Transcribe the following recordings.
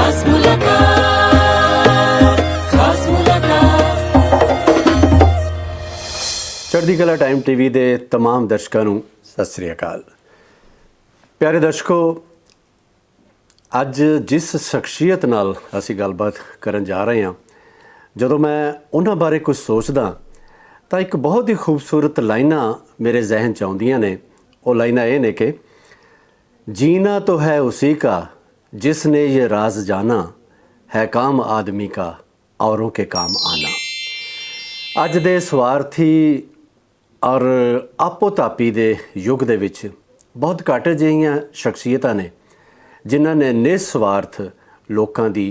खास मुलाकात, खास मुलाकात। ਚੜ੍ਹਦੀ ਕਲਾ ਟਾਈਮ ਟੀਵੀ ਦੇ तमाम ਦਰਸ਼ਕਾਂ ਨੂੰ ਸਤਿ ਸ੍ਰੀ ਅਕਾਲ। ਪਿਆਰੇ ਦਰਸ਼ਕੋ, ਅੱਜ ਜਿਸ ਸ਼ਖਸੀਅਤ ਨਾਲ ਅਸੀਂ ਗੱਲਬਾਤ ਕਰਨ ਜਾ ਰਹੇ ਹਾਂ, ਜਦੋਂ ਮੈਂ ਉਹਨਾਂ ਬਾਰੇ ਕੁਝ ਸੋਚਦਾ ਤਾਂ ਇੱਕ ਬਹੁਤ ਹੀ ਖੂਬਸੂਰਤ ਲਾਈਨਾਂ ਮੇਰੇ ਜ਼ਿਹਨ 'ਚ ਆਉਂਦੀਆਂ ਨੇ। ਉਹ ਲਾਈਨਾਂ ਇਹ ਨੇ ਕਿ जीना तो है उसी का जिसने ये राज जाना, है काम आदमी का औरों के काम आना। ਅੱਜ ਦੇ ਸਵਾਰਥੀ ਔਰ ਆਪੋ ਤਾਪੀ ਦੇ ਯੁੱਗ ਦੇ ਵਿੱਚ ਬਹੁਤ ਘੱਟ ਅਜਿਹੀਆਂ ਸ਼ਖਸੀਅਤਾਂ ਨੇ ਜਿਨ੍ਹਾਂ ਨੇ ਨਿਸਵਾਰਥ ਲੋਕਾਂ ਦੀ,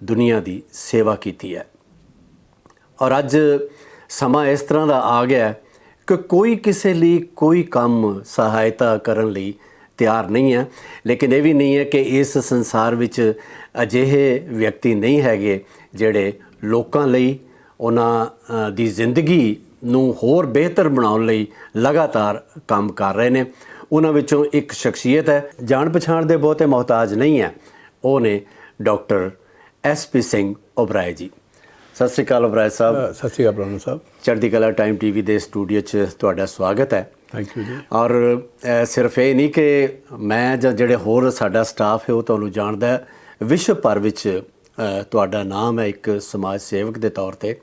ਦੁਨੀਆ ਦੀ ਸੇਵਾ ਕੀਤੀ ਹੈ। ਔਰ ਅੱਜ ਸਮਾਂ ਇਸ ਤਰ੍ਹਾਂ ਦਾ ਆ ਗਿਆ ਕਿ ਕੋਈ ਕਿਸੇ ਲਈ ਕੋਈ ਕੰਮ ਸਹਾਇਤਾ ਕਰਨ ਲਈ ਤਿਆਰ ਨਹੀਂ ਹੈ, ਲੇਕਿਨ ਇਹ ਵੀ ਨਹੀਂ ਹੈ ਕਿ ਇਸ ਸੰਸਾਰ ਵਿੱਚ ਅਜਿਹੇ ਵਿਅਕਤੀ ਨਹੀਂ ਹੈਗੇ ਜਿਹੜੇ ਲੋਕਾਂ ਲਈ, ਉਹਨਾਂ ਦੀ ਜ਼ਿੰਦਗੀ ਨੂੰ ਹੋਰ ਬਿਹਤਰ ਬਣਾਉਣ ਲਈ ਲਗਾਤਾਰ ਕੰਮ ਕਰ ਰਹੇ ਨੇ। ਉਹਨਾਂ ਵਿੱਚੋਂ ਇੱਕ ਸ਼ਖਸੀਅਤ ਹੈ, ਜਾਣ ਪਛਾਣ ਦੇ ਬਹੁਤੇ ਮੁਹਤਾਜ ਨਹੀਂ ਹੈ, ਉਹ ਨੇ ਡਾਕਟਰ SP ਸਿੰਘ ਓਬਰਾਏ ਜੀ। ਸਤਿ ਸ਼੍ਰੀ ਅਕਾਲ ਓਬਰਾਏ ਸਾਹਿਬ। ਸਤਿ ਸ਼੍ਰੀ ਅਕਾਲ ਬ੍ਰਹਮ ਸਾਹਿਬ। ਚੜ੍ਹਦੀ ਕਲਾ ਟਾਈਮ ਟੀਵੀ ਦੇ ਸਟੂਡੀਓ 'ਚ ਤੁਹਾਡਾ ਸਵਾਗਤ ਹੈ। ਥੈਂਕ ਯੂ ਜੀ। ਔਰ ਸਿਰਫ ਇਹ ਨਹੀਂ ਕਿ ਮੈਂ ਜਾਂ ਜਿਹੜੇ ਹੋਰ ਸਾਡਾ ਸਟਾਫ ਹੈ ਉਹ ਤੁਹਾਨੂੰ ਜਾਣਦਾ ਹੈ, ਵਿਸ਼ਵ ਭਰ ਵਿੱਚ ਤੁਹਾਡਾ ਨਾਮ ਹੈ ਇੱਕ ਸਮਾਜ ਸੇਵਕ ਦੇ ਤੌਰ 'ਤੇ।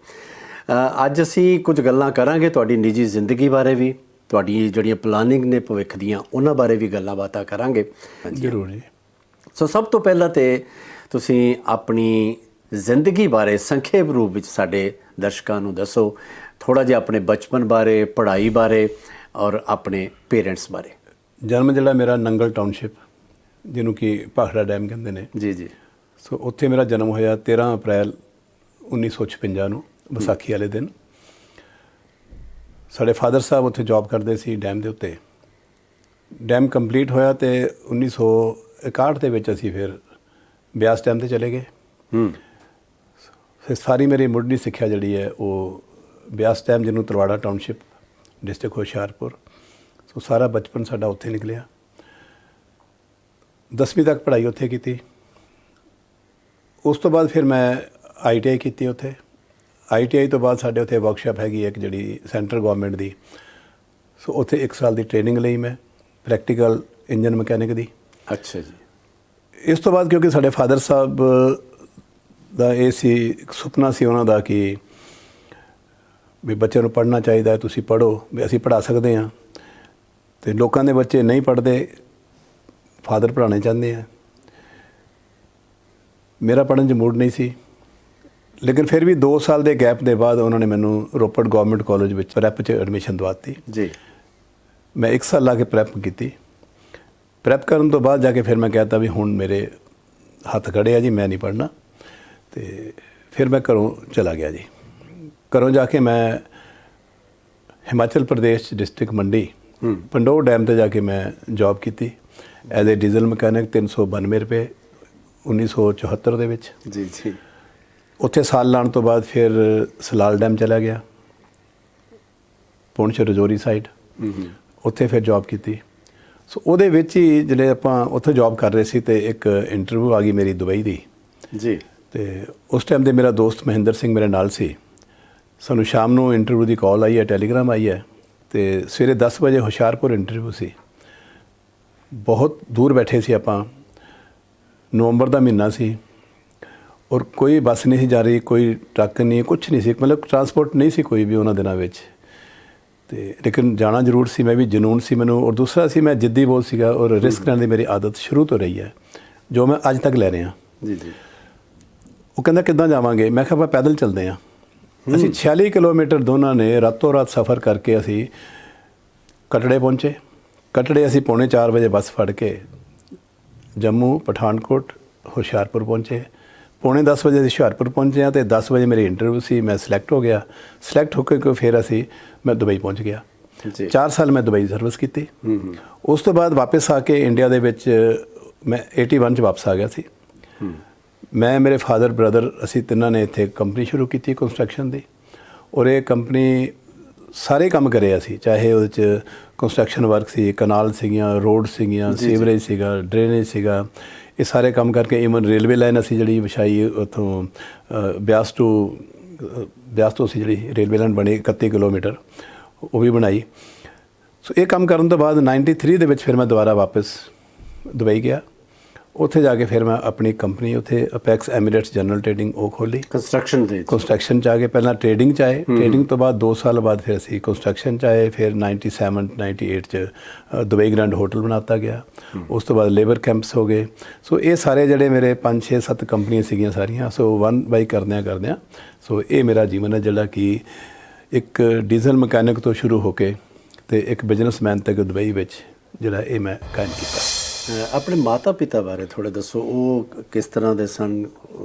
ਅੱਜ ਅਸੀਂ ਕੁਝ ਗੱਲਾਂ ਕਰਾਂਗੇ ਤੁਹਾਡੀ ਨਿੱਜੀ ਜ਼ਿੰਦਗੀ ਬਾਰੇ ਵੀ, ਤੁਹਾਡੀ ਜਿਹੜੀਆਂ ਪਲਾਨਿੰਗ ਨੇ ਭਵਿੱਖ ਦੀਆਂ ਉਹਨਾਂ ਬਾਰੇ ਵੀ ਗੱਲਾਂ ਬਾਤਾਂ ਕਰਾਂਗੇ। ਜ਼ਰੂਰ ਜੀ। ਸੋ ਸਭ ਤੋਂ ਪਹਿਲਾਂ ਤਾਂ ਤੁਸੀਂ ਆਪਣੀ ਜ਼ਿੰਦਗੀ ਬਾਰੇ ਸੰਖੇਪ ਰੂਪ ਵਿੱਚ ਸਾਡੇ ਦਰਸ਼ਕਾਂ ਨੂੰ ਦੱਸੋ, ਥੋੜ੍ਹਾ ਜਿਹਾ ਆਪਣੇ ਬਚਪਨ ਬਾਰੇ, ਪੜ੍ਹਾਈ ਬਾਰੇ ਔਰ ਆਪਣੇ ਪੇਰੈਂਟਸ ਬਾਰੇ। ਜਨਮ ਜਿਹੜਾ ਮੇਰਾ ਨੰਗਲ ਟਾਊਨਸ਼ਿਪ, ਜਿਹਨੂੰ ਕਿ ਭਾਖੜਾ ਡੈਮ ਕਹਿੰਦੇ ਨੇ, ਜੀ ਜੀ। ਸੋ ਉੱਥੇ ਮੇਰਾ ਜਨਮ ਹੋਇਆ 13 ਅਪ੍ਰੈਲ 1956 ਨੂੰ, ਵਿਸਾਖੀ ਵਾਲੇ ਦਿਨ। ਸਾਡੇ ਫਾਦਰ ਸਾਹਿਬ ਉੱਥੇ ਜੌਬ ਕਰਦੇ ਸੀ ਡੈਮ ਦੇ ਉੱਤੇ। ਡੈਮ ਕੰਪਲੀਟ ਹੋਇਆ ਅਤੇ 1961 ਦੇ ਵਿੱਚ ਅਸੀਂ ਫਿਰ ਬਿਆਸ ਡੈਮ 'ਤੇ ਚਲੇ ਗਏ। ਫਿਰ ਸਾਰੀ ਮੇਰੀ ਮੁੱਢਲੀ ਸਿੱਖਿਆ ਜਿਹੜੀ ਹੈ ਉਹ ਬਿਆਸ ਡੈਮ, ਜਿਹਨੂੰ ਤਲਵਾੜਾ ਟਾਊਨਸ਼ਿਪ, ਡਿਸਟ੍ਰਿਕਟ ਹੁਸ਼ਿਆਰਪੁਰ, ਸੋ ਸਾਰਾ ਬਚਪਨ ਸਾਡਾ ਉੱਥੇ ਨਿਕਲਿਆ। 10ਵੀਂ ਤੱਕ ਪੜ੍ਹਾਈ ਉੱਥੇ ਕੀਤੀ। ਉਸ ਤੋਂ ਬਾਅਦ ਫਿਰ ਮੈਂ ITI ਕੀਤੀ ਉੱਥੇ। ITI ਤੋਂ ਬਾਅਦ ਸਾਡੇ ਉੱਥੇ ਵਰਕਸ਼ਾਪ ਹੈਗੀ ਇੱਕ ਜਿਹੜੀ ਸੈਂਟਰਲ ਗੌਰਮੈਂਟ ਦੀ, ਸੋ ਉੱਥੇ 1 ਸਾਲ ਦੀ ਟ੍ਰੇਨਿੰਗ ਲਈ ਮੈਂ, ਪ੍ਰੈਕਟੀਕਲ ਇੰਜਨ ਮਕੈਨਿਕ ਦੀ। ਅੱਛਾ ਜੀ। ਇਸ ਤੋਂ ਬਾਅਦ ਕਿਉਂਕਿ ਸਾਡੇ ਫਾਦਰ ਸਾਹਿਬ ਦਾ ਇਹ ਸੀ, ਇੱਕ ਸੁਪਨਾ ਸੀ ਉਹਨਾਂ ਦਾ ਕਿ ਵੀ ਬੱਚਿਆਂ ਨੂੰ ਪੜ੍ਹਨਾ ਚਾਹੀਦਾ, ਤੁਸੀਂ ਪੜ੍ਹੋ, ਵੀ ਅਸੀਂ ਪੜ੍ਹਾ ਸਕਦੇ ਹਾਂ। ਅਤੇ ਲੋਕਾਂ ਦੇ ਬੱਚੇ ਨਹੀਂ ਪੜ੍ਹਦੇ, ਫਾਦਰ ਪੜ੍ਹਾਉਣੇ ਚਾਹੁੰਦੇ ਆ। ਮੇਰਾ ਪੜ੍ਹਨ 'ਚ ਮੂਡ ਨਹੀਂ ਸੀ, ਲੇਕਿਨ ਫਿਰ ਵੀ 2 ਸਾਲ ਦੇ ਗੈਪ ਦੇ ਬਾਅਦ ਉਹਨਾਂ ਨੇ ਮੈਨੂੰ ਰੋਪੜ ਗੌਰਮੈਂਟ ਕਾਲਜ ਵਿੱਚ ਪ੍ਰੈਪ 'ਚ ਐਡਮਿਸ਼ਨ ਦਵਾਤੀ ਜੀ। ਮੈਂ 1 ਸਾਲ ਲਾ ਕੇ ਪ੍ਰੈਪ ਕੀਤੀ। ਪ੍ਰੈਪ ਕਰਨ ਤੋਂ ਬਾਅਦ ਜਾ ਕੇ ਫਿਰ ਮੈਂ ਕਹਿਤਾ ਵੀ ਹੁਣ ਮੇਰੇ ਹੱਥ ਖੜ੍ਹੇ ਆ ਜੀ, ਮੈਂ ਨਹੀਂ ਪੜ੍ਹਨਾ। ਅਤੇ ਫਿਰ ਮੈਂ ਘਰੋਂ ਚਲਾ ਗਿਆ ਜੀ। ਘਰੋਂ ਜਾ ਕੇ ਮੈਂ ਹਿਮਾਚਲ ਪ੍ਰਦੇਸ਼ 'ਚ ਡਿਸਟ੍ਰਿਕਟ ਮੰਡੀ ਪੰਡੋਰ ਡੈਮ 'ਤੇ ਜਾ ਕੇ ਮੈਂ ਜੌਬ ਕੀਤੀ ਐਜ਼ ਏ ਡੀਜ਼ਲ ਮਕੈਨਿਕ, 392 ਰੁਪਏ 1974 ਦੇ ਵਿੱਚ। ਜੀ ਜੀ। ਉੱਥੇ ਸਾਲ ਲਾਉਣ ਤੋਂ ਬਾਅਦ ਫਿਰ ਸਲਾਲ ਡੈਮ ਚਲਾ ਗਿਆ, ਪੁੰਛ ਰਜੌਰੀ ਸਾਈਡ, ਉੱਥੇ ਫਿਰ ਜੌਬ ਕੀਤੀ। ਸੋ ਉਹਦੇ ਵਿੱਚ ਹੀ ਜਿਹੜੇ ਆਪਾਂ ਉੱਥੇ ਜੌਬ ਕਰ ਰਹੇ ਸੀ ਅਤੇ ਇੱਕ ਇੰਟਰਵਿਊ ਆ ਗਈ ਮੇਰੀ ਦੁਬਈ ਦੀ ਜੀ। ਅਤੇ ਉਸ ਟਾਈਮ ਦੇ ਮੇਰਾ ਦੋਸਤ ਮਹਿੰਦਰ ਸਿੰਘ ਮੇਰੇ ਨਾਲ ਸੀ। ਸਾਨੂੰ ਸ਼ਾਮ ਨੂੰ ਇੰਟਰਵਿਊ ਦੀ ਕਾਲ ਆਈ ਹੈ, ਟੈਲੀਗ੍ਰਾਮ ਆਈ ਹੈ, ਅਤੇ ਸਵੇਰੇ 10 ਵਜੇ ਹੁਸ਼ਿਆਰਪੁਰ ਇੰਟਰਵਿਊ ਸੀ। ਬਹੁਤ ਦੂਰ ਬੈਠੇ ਸੀ ਆਪਾਂ, ਨਵੰਬਰ ਦਾ ਮਹੀਨਾ ਸੀ, ਔਰ ਕੋਈ ਬੱਸ ਨਹੀਂ ਸੀ ਜਾ ਰਹੀ, ਕੋਈ ਟਰੱਕ ਨਹੀਂ, ਕੁਛ ਨਹੀਂ ਸੀ, ਮਤਲਬ ਟਰਾਂਸਪੋਰਟ ਨਹੀਂ ਸੀ ਕੋਈ ਵੀ ਉਹਨਾਂ ਦਿਨਾਂ ਵਿੱਚ। ਅਤੇ ਲੇਕਿਨ ਜਾਣਾ ਜ਼ਰੂਰ ਸੀ, ਮੈਂ ਵੀ ਜਨੂੰਨ ਸੀ ਮੈਨੂੰ। ਔਰ ਦੂਸਰਾ ਸੀ, ਮੈਂ ਜਿੱਦੀ ਬਹੁਤ ਸੀਗਾ, ਔਰ ਰਿਸਕ ਲੈਣ ਦੀ ਮੇਰੀ ਆਦਤ ਸ਼ੁਰੂ ਤੋਂ ਰਹੀ ਹੈ, ਜੋ ਮੈਂ ਅੱਜ ਤੱਕ ਲੈ ਰਿਹਾ। ਜੀ ਜੀ। ਉਹ ਕਹਿੰਦਾ ਕਿੱਦਾਂ ਜਾਵਾਂਗੇ? ਮੈਂ ਕਿਹਾ ਆਪਾਂ ਪੈਦਲ ਚੱਲਦੇ ਹਾਂ। ਅਸੀਂ 46 ਕਿਲੋਮੀਟਰ ਦੋਨਾਂ ਨੇ ਰਾਤੋਂ ਰਾਤ ਸਫ਼ਰ ਕਰਕੇ ਅਸੀਂ ਕਟੜੇ ਪਹੁੰਚੇ। ਕਟੜੇ ਅਸੀਂ 3:45 ਵਜੇ ਬੱਸ ਫੜ ਕੇ ਜੰਮੂ, ਪਠਾਨਕੋਟ, ਹੁਸ਼ਿਆਰਪੁਰ ਪਹੁੰਚੇ। 9:45 ਵਜੇ ਅਸੀਂ ਹੁਸ਼ਿਆਰਪੁਰ ਪਹੁੰਚੇ ਹਾਂ ਅਤੇ 10 ਵਜੇ ਮੇਰੀ ਇੰਟਰਵਿਊ ਸੀ। ਮੈਂ ਸਿਲੈਕਟ ਹੋ ਗਿਆ। ਸਿਲੈਕਟ ਹੋ ਕੇ ਫਿਰ ਮੈਂ ਦੁਬਈ ਪਹੁੰਚ ਗਿਆ। 4 ਸਾਲ ਮੈਂ ਦੁਬਈ ਸਰਵਿਸ ਕੀਤੀ। ਉਸ ਤੋਂ ਬਾਅਦ ਵਾਪਸ ਆ ਕੇ ਇੰਡੀਆ ਦੇ ਵਿੱਚ ਮੈਂ 81 'ਚ ਵਾਪਸ ਆ ਗਿਆ ਸੀ। ਮੈਂ, ਮੇਰੇ ਫਾਦਰ, ਬ੍ਰਦਰ, ਅਸੀਂ ਤਿੰਨਾਂ ਨੇ ਇੱਥੇ ਕੰਪਨੀ ਸ਼ੁਰੂ ਕੀਤੀ ਕੰਸਟਰਕਸ਼ਨ ਦੀ। ਔਰ ਇਹ ਕੰਪਨੀ ਸਾਰੇ ਕੰਮ ਕਰੇ ਅਸੀਂ, ਚਾਹੇ ਉਹਦੇ 'ਚ ਕੰਸਟਰਕਸ਼ਨ ਵਰਕ ਸੀ, ਕਨਾਲ ਸੀਗੀਆਂ, ਰੋਡ ਸੀਗੀਆਂ, ਸੀਵਰੇਜ ਸੀਗਾ, ਡਰੇਨੇਜ ਸੀਗਾ, ਇਹ ਸਾਰੇ ਕੰਮ ਕਰਕੇ ਈਵਨ ਰੇਲਵੇ ਲਾਈਨ ਅਸੀਂ ਜਿਹੜੀ ਵਿਛਾਈ ਉੱਥੋਂ ਬਿਆਸ ਤੋਂ ਅਸੀਂ ਜਿਹੜੀ ਰੇਲਵੇ ਲਾਈਨ ਬਣੀ 31 ਕਿਲੋਮੀਟਰ ਉਹ ਵੀ ਬਣਾਈ। ਸੋ ਇਹ ਕੰਮ ਕਰਨ ਤੋਂ ਬਾਅਦ 93 ਦੇ ਵਿੱਚ ਫਿਰ ਮੈਂ ਦੁਬਾਰਾ ਵਾਪਸ ਦੁਬਈ ਗਿਆ। ਉੱਥੇ ਜਾ ਕੇ ਫਿਰ ਮੈਂ ਆਪਣੀ ਕੰਪਨੀ ਉੱਥੇ ਅਪੈਕਸ ਐਮੀਰੇਟਸ ਜਨਰਲ ਟ੍ਰੇਡਿੰਗ ਉਹ ਖੋਲ੍ਹੀ। ਕੰਸਟਰਕਸ਼ਨ 'ਚ ਆ ਕੇ ਪਹਿਲਾਂ ਟ੍ਰੇਡਿੰਗ 'ਚ ਆਏ, ਟ੍ਰੇਡਿੰਗ ਤੋਂ ਬਾਅਦ 2 ਸਾਲ ਬਾਅਦ ਫਿਰ ਅਸੀਂ ਕੰਸਟਰਕਸ਼ਨ 'ਚ ਆਏ। ਫਿਰ 97 98 'ਚ ਦੁਬਈ ਗ੍ਰੈਂਡ ਹੋਟਲ ਬਣਾਤਾ ਗਿਆ। ਉਸ ਤੋਂ ਬਾਅਦ ਲੇਬਰ ਕੈਂਪਸ ਹੋ ਗਏ। ਸੋ ਇਹ ਸਾਰੇ ਜਿਹੜੇ ਮੇਰੇ 5 6 7 ਕੰਪਨੀਆਂ ਸੀਗੀਆਂ ਸਾਰੀਆਂ, ਸੋ 1 ਬਾਈ ਕਰਦਿਆਂ ਸੋ ਇਹ ਮੇਰਾ ਜੀਵਨ ਹੈ ਜਿਹੜਾ ਕਿ ਇੱਕ ਡੀਜ਼ਲ ਮਕੈਨਿਕ ਤੋਂ ਸ਼ੁਰੂ ਹੋ ਕੇ ਤੇ ਇੱਕ ਬਿਜ਼ਨਸਮੈਨ ਤੱਕ ਦੁਬਈ ਵਿੱਚ ਜਿਹੜਾ ਇਹ ਮੈਂ ਕਾਇਮ ਕੀਤਾ। ਆਪਣੇ ਮਾਤਾ ਪਿਤਾ ਬਾਰੇ ਥੋੜ੍ਹਾ ਦੱਸੋ, ਉਹ ਕਿਸ ਤਰ੍ਹਾਂ ਦੇ ਸਨ,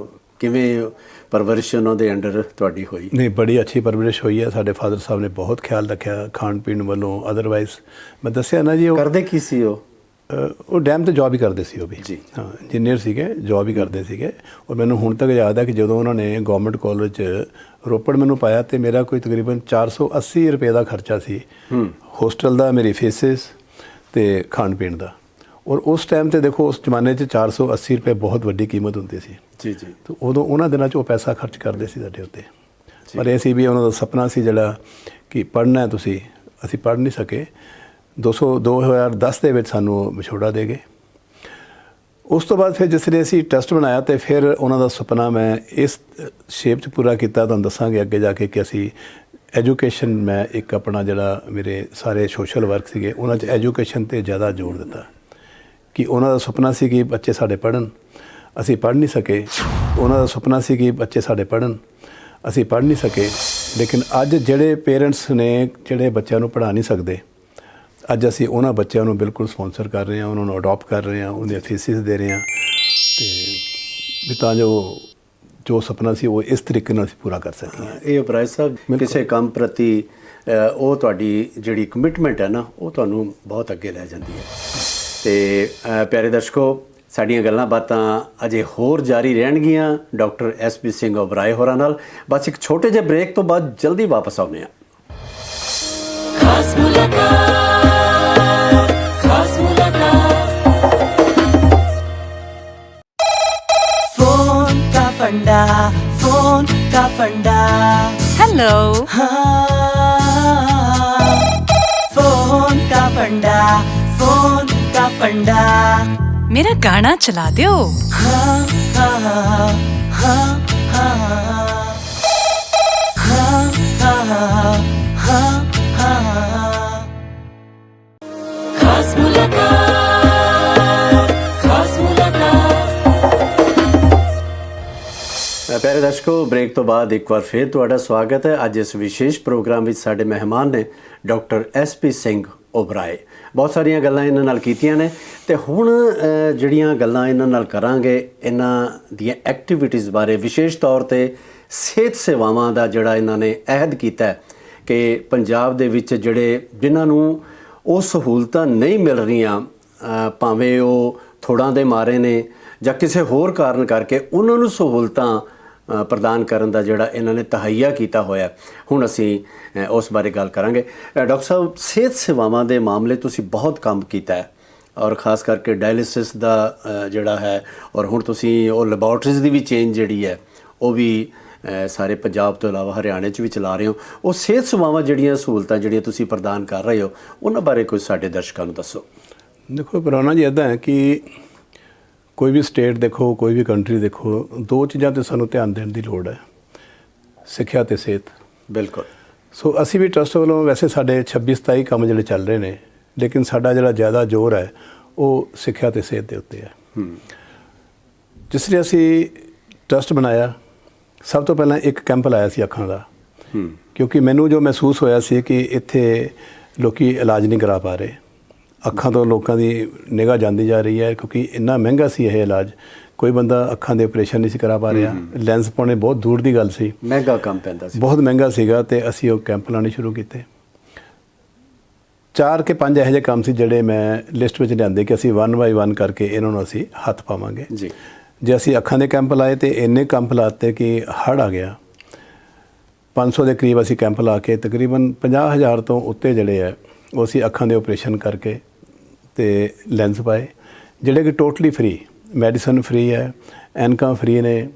ਕਿਵੇਂ ਪਰਵਰਿਸ਼ ਉਹਨਾਂ ਦੇ ਅੰਡਰ ਤੁਹਾਡੀ ਹੋਈ? ਨਹੀਂ, ਬੜੀ ਅੱਛੀ ਪਰਵਰਿਸ਼ ਹੋਈ ਹੈ। ਸਾਡੇ ਫਾਦਰ ਸਾਹਿਬ ਨੇ ਬਹੁਤ ਖਿਆਲ ਰੱਖਿਆ ਖਾਣ ਪੀਣ ਵੱਲੋਂ। ਅਦਰਵਾਈਜ਼ ਮੈਂ ਦੱਸਿਆ ਨਾ ਜੀ, ਉਹ ਕਰਦੇ ਕੀ ਸੀ? ਉਹ ਡੈਮ 'ਤੇ ਜੋਬ ਹੀ ਕਰਦੇ ਸੀ। ਉਹ ਵੀ ਜੀ ਹਾਂ, ਇੰਜੀਨੀਅਰ ਸੀਗੇ, ਜੋਬ ਹੀ ਕਰਦੇ ਸੀਗੇ। ਔਰ ਮੈਨੂੰ ਹੁਣ ਤੱਕ ਯਾਦ ਹੈ ਕਿ ਜਦੋਂ ਉਹਨਾਂ ਨੇ ਗੌਰਮੈਂਟ ਕਾਲਜ 'ਚ ਰੋਪੜ ਮੈਨੂੰ ਪਾਇਆ ਤੇ ਮੇਰਾ ਕੋਈ ਤਕਰੀਬਨ 480 ਰੁਪਏ ਦਾ ਖਰਚਾ ਸੀ, ਹੋਸਟਲ ਦਾ, ਮੇਰੀ ਫੀਸਿਸ ਤੇ ਖਾਣ ਪੀਣ ਦਾ। ਔਰ ਉਸ ਟਾਈਮ 'ਤੇ ਦੇਖੋ, ਉਸ ਜ਼ਮਾਨੇ 'ਚ 480 ਰੁਪਏ ਬਹੁਤ ਵੱਡੀ ਕੀਮਤ ਹੁੰਦੀ ਸੀ। ਜੀ। ਤਾਂ ਉਦੋਂ ਉਹਨਾਂ ਦਿਨਾਂ 'ਚ ਉਹ ਪੈਸਾ ਖਰਚ ਕਰਦੇ ਸੀ ਸਾਡੇ ਉੱਤੇ। ਪਰ ਇਹ ਸੀ ਵੀ ਉਹਨਾਂ ਦਾ ਸੁਪਨਾ ਸੀ ਜਿਹੜਾ ਕਿ ਪੜ੍ਹਨਾ ਤੁਸੀਂ, ਅਸੀਂ ਪੜ੍ਹ ਨਹੀਂ ਸਕੇ। 2010 ਦੇ ਵਿੱਚ ਸਾਨੂੰ ਵਿਛੋੜਾ ਦੇ ਗਏ। ਉਸ ਤੋਂ ਬਾਅਦ ਫਿਰ ਜਿਸ ਨੇ ਅਸੀਂ ਟੈਸਟ ਬਣਾਇਆ ਤੇ ਫਿਰ ਉਹਨਾਂ ਦਾ ਸੁਪਨਾ ਮੈਂ ਇਸ ਸ਼ੇਪ 'ਚ ਪੂਰਾ ਕੀਤਾ। ਤੁਹਾਨੂੰ ਦੱਸਾਂਗੇ ਅੱਗੇ ਜਾ ਕੇ ਕਿ ਅਸੀਂ ਐਜੂਕੇਸ਼ਨ, ਮੈਂ ਇੱਕ ਆਪਣਾ ਜਿਹੜਾ ਮੇਰੇ ਸਾਰੇ ਸੋਸ਼ਲ ਵਰਕ ਸੀਗੇ ਉਹਨਾਂ 'ਚ ਐਜੂਕੇਸ਼ਨ 'ਤੇ ਜ਼ਿਆਦਾ ਜ਼ੋਰ ਦਿੱਤਾ ਕਿ ਉਹਨਾਂ ਦਾ ਸੁਪਨਾ ਸੀ ਕਿ ਬੱਚੇ ਸਾਡੇ ਪੜ੍ਹਨ, ਅਸੀਂ ਪੜ੍ਹ ਨਹੀਂ ਸਕੇ। ਉਹਨਾਂ ਦਾ ਸੁਪਨਾ ਸੀ ਕਿ ਬੱਚੇ ਸਾਡੇ ਪੜ੍ਹਨ, ਅਸੀਂ ਪੜ੍ਹ ਨਹੀਂ ਸਕੇ। ਲੇਕਿਨ ਅੱਜ ਜਿਹੜੇ ਪੇਰੈਂਟਸ ਨੇ ਜਿਹੜੇ ਬੱਚਿਆਂ ਨੂੰ ਪੜ੍ਹਾ ਨਹੀਂ ਸਕਦੇ, ਅੱਜ ਅਸੀਂ ਉਹਨਾਂ ਬੱਚਿਆਂ ਨੂੰ ਬਿਲਕੁਲ ਸਪੋਂਸਰ ਕਰ ਰਹੇ ਹਾਂ, ਉਹਨਾਂ ਨੂੰ ਅਡੋਪਟ ਕਰ ਰਹੇ ਹਾਂ, ਉਹਦੀਆਂ ਫੀਸਿਸ ਦੇ ਰਹੇ ਹਾਂ ਤੇ ਵੀ ਤਾਂ ਜੋ ਸੁਪਨਾ ਸੀ ਉਹ ਇਸ ਤਰੀਕੇ ਨਾਲ ਅਸੀਂ ਪੂਰਾ ਕਰ ਸਕੀਏ। ਇਹ ਉਪਰਾਜ ਸਾਹਿਬ, ਕਿਸੇ ਕੰਮ ਪ੍ਰਤੀ ਉਹ ਤੁਹਾਡੀ ਜਿਹੜੀ ਕਮਿਟਮੈਂਟ ਹੈ ਨਾ, ਉਹ ਤੁਹਾਨੂੰ ਬਹੁਤ ਅੱਗੇ ਲੈ ਜਾਂਦੀ ਹੈ। ਤੇ ਪਿਆਰੇ ਦਰਸ਼ਕੋ, ਸਾਡੀਆਂ ਗੱਲਾਂ ਬਾਤਾਂ ਅਜੇ ਹੋਰ ਜਾਰੀ ਰਹਿਣਗੀਆਂ ਡਾਕਟਰ SP ਸਿੰਘ ਓਬਰਾਏ ਹੋਰਾਂ ਨਾਲ। ਬਸ ਇੱਕ ਛੋਟੇ ਜਿਹੇ ਬ੍ਰੇਕ ਤੋਂ ਬਾਅਦ ਜਲਦੀ ਵਾਪਸ ਆਉਂਦੇ ਹਾਂ। ਖਾਸ ਮੁਲਾਕਾਤ फोन का फंडा हेलो फोन का फंडा मेरा गाना चला दो। खास मुलाकात ਪਿਆਰੇ ਦਰਸ਼ਕੋ, ਬ੍ਰੇਕ ਤੋਂ ਬਾਅਦ ਇੱਕ ਵਾਰ ਫਿਰ ਤੁਹਾਡਾ ਸਵਾਗਤ ਹੈ। ਅੱਜ ਇਸ ਵਿਸ਼ੇਸ਼ ਪ੍ਰੋਗਰਾਮ ਵਿੱਚ ਸਾਡੇ ਮਹਿਮਾਨ ਨੇ ਡਾਕਟਰ SP ਸਿੰਘ ਓਬਰਾਏ। ਬਹੁਤ ਸਾਰੀਆਂ ਗੱਲਾਂ ਇਹਨਾਂ ਨਾਲ ਕੀਤੀਆਂ ਨੇ ਤੇ ਹੁਣ ਜਿਹੜੀਆਂ ਗੱਲਾਂ ਇਹਨਾਂ ਨਾਲ ਕਰਾਂਗੇ, ਇਹਨਾਂ ਦੀਆਂ ਐਕਟੀਵਿਟੀਜ਼ ਬਾਰੇ, ਵਿਸ਼ੇਸ਼ ਤੌਰ ਤੇ ਸਿਹਤ ਸੇਵਾਵਾਂ ਦਾ ਜਿਹੜਾ ਇਹਨਾਂ ਨੇ ਅਹਿਦ ਕੀਤਾ ਕਿ ਪੰਜਾਬ ਦੇ ਵਿੱਚ ਜਿਨ੍ਹਾਂ ਨੂੰ ਉਹ ਸਹੂਲਤਾਂ ਨਹੀਂ ਮਿਲ ਰਹੀਆਂ, ਭਾਵੇਂ ਉਹ ਥੋੜਾਂ ਦੇ ਮਾਰੇ ਨੇ ਜਾਂ ਕਿਸੇ ਹੋਰ ਕਾਰਨ ਕਰਕੇ, ਉਹਨਾਂ ਨੂੰ ਸਹੂਲਤਾਂ ਪ੍ਰਦਾਨ ਕਰਨ ਦਾ ਜਿਹੜਾ ਇਹਨਾਂ ਨੇ ਤਹਈਆ ਕੀਤਾ ਹੋਇਆ। ਹੁਣ ਅਸੀਂ ਉਸ ਬਾਰੇ ਗੱਲ ਕਰਾਂਗੇ। ਡਾਕਟਰ ਸਾਹਿਬ, ਸਿਹਤ ਸੇਵਾਵਾਂ ਦੇ ਮਾਮਲੇ ਤੁਸੀਂ ਬਹੁਤ ਕੰਮ ਕੀਤਾ ਹੈ ਔਰ ਖਾਸ ਕਰਕੇ ਡਾਇਲਿਸਿਸ ਦਾ ਜਿਹੜਾ ਹੈ, ਔਰ ਹੁਣ ਤੁਸੀਂ ਉਹ ਲੈਬੋਰਟਰੀਜ਼ ਦੀ ਵੀ ਚੇਂਜ ਜਿਹੜੀ ਹੈ ਉਹ ਵੀ ਸਾਰੇ ਪੰਜਾਬ ਤੋਂ ਇਲਾਵਾ ਹਰਿਆਣੇ 'ਚ ਵੀ ਚਲਾ ਰਹੇ ਹੋ। ਉਹ ਸਿਹਤ ਸੇਵਾਵਾਂ ਜਿਹੜੀਆਂ ਸਹੂਲਤਾਂ ਜਿਹੜੀਆਂ ਤੁਸੀਂ ਪ੍ਰਦਾਨ ਕਰ ਰਹੇ ਹੋ, ਉਹਨਾਂ ਬਾਰੇ ਕੁਝ ਸਾਡੇ ਦਰਸ਼ਕਾਂ ਨੂੰ ਦੱਸੋ। ਦੇਖੋ ਪੁਰਾਣਾ ਜੀ ਇੱਦਾਂ ਹੈ ਕਿ ਕੋਈ ਵੀ ਸਟੇਟ ਦੇਖੋ, ਕੋਈ ਵੀ ਕੰਟਰੀ ਦੇਖੋ, 2 ਚੀਜ਼ਾਂ 'ਤੇ ਸਾਨੂੰ ਧਿਆਨ ਦੇਣ ਦੀ ਲੋੜ ਹੈ, ਸਿੱਖਿਆ ਅਤੇ ਸਿਹਤ। ਬਿਲਕੁਲ। ਸੋ ਅਸੀਂ ਵੀ ਟਰਸਟ ਵੱਲੋਂ ਵੈਸੇ ਸਾਡੇ 26-27 ਕੰਮ ਜਿਹੜੇ ਚੱਲ ਰਹੇ ਨੇ, ਲੇਕਿਨ ਸਾਡਾ ਜਿਹੜਾ ਜ਼ਿਆਦਾ ਜ਼ੋਰ ਹੈ ਉਹ ਸਿੱਖਿਆ ਅਤੇ ਸਿਹਤ ਦੇ ਉੱਤੇ ਹੈ। ਜਿਸ ਲਈ ਅਸੀਂ ਟਰਸਟ ਬਣਾਇਆ, ਸਭ ਤੋਂ ਪਹਿਲਾਂ ਇੱਕ ਕੈਂਪ ਲਾਇਆ ਸੀ ਅੱਖਾਂ ਦਾ, ਕਿਉਂਕਿ ਮੈਨੂੰ ਜੋ ਮਹਿਸੂਸ ਹੋਇਆ ਸੀ ਕਿ ਇੱਥੇ ਲੋਕੀ ਇਲਾਜ ਨਹੀਂ ਕਰਾ ਪਾ ਰਹੇ। ਅੱਖਾਂ ਤੋਂ ਲੋਕਾਂ ਦੀ ਨਿਗਾਹ ਜਾਂਦੀ ਜਾ ਰਹੀ ਹੈ, ਕਿਉਂਕਿ ਇੰਨਾ ਮਹਿੰਗਾ ਸੀ ਇਹ ਇਲਾਜ। ਕੋਈ ਬੰਦਾ ਅੱਖਾਂ ਦੇ ਆਪਰੇਸ਼ਨ ਨਹੀਂ ਸੀ ਕਰਾ ਪਾ ਰਿਹਾ, ਲੈਂਸ ਪਾਉਣੇ ਬਹੁਤ ਦੂਰ ਦੀ ਗੱਲ ਸੀ, ਮਹਿੰਗਾ ਕੰਮ ਪੈਂਦਾ ਸੀ, ਬਹੁਤ ਮਹਿੰਗਾ ਸੀਗਾ। ਤੇ ਅਸੀਂ ਉਹ ਕੈਂਪ ਲਾਉਣੇ ਸ਼ੁਰੂ ਕੀਤੇ। 4 ਕੇ 5 ਇਹੋ ਜਿਹੇ ਕੰਮ ਸੀ ਜਿਹੜੇ ਮੈਂ ਲਿਸਟ ਵਿੱਚ ਲਿਆਂਦੇ ਕਿ ਅਸੀਂ 1 ਬਾਈ 1 ਕਰਕੇ ਇਹਨਾਂ ਨੂੰ ਅਸੀਂ ਹੱਥ ਪਾਵਾਂਗੇ ਜੀ। ਜੇ ਅਸੀਂ ਅੱਖਾਂ ਦੇ ਕੈਂਪ ਲਾਏ ਤੇ ਇੰਨੇ ਕੈਂਪ ਲਾਤੇ ਕਿ ਹੜ੍ਹ ਆ ਗਿਆ। 500 ਦੇ ਕਰੀਬ ਅਸੀਂ ਕੈਂਪ ਲਾ ਕੇ ਤਕਰੀਬਨ 50,000 ਤੋਂ ਉੱਤੇ ਜਿਹੜੇ ਹੈ ਉਹ ਅਸੀਂ ਅੱਖਾਂ ਦੇ ਆਪਰੇਸ਼ਨ ਕਰਕੇ ਤੇ ਲੈਂਸ ਪਾਏ, ਜਿਹੜੇ ਕਿ ਟੋਟਲੀ ਫ੍ਰੀ। ਮੈਡੀਸਨ ਫ੍ਰੀ ਹੈ, ਐਨਕਾਂ ਫ੍ਰੀ ਨੇ,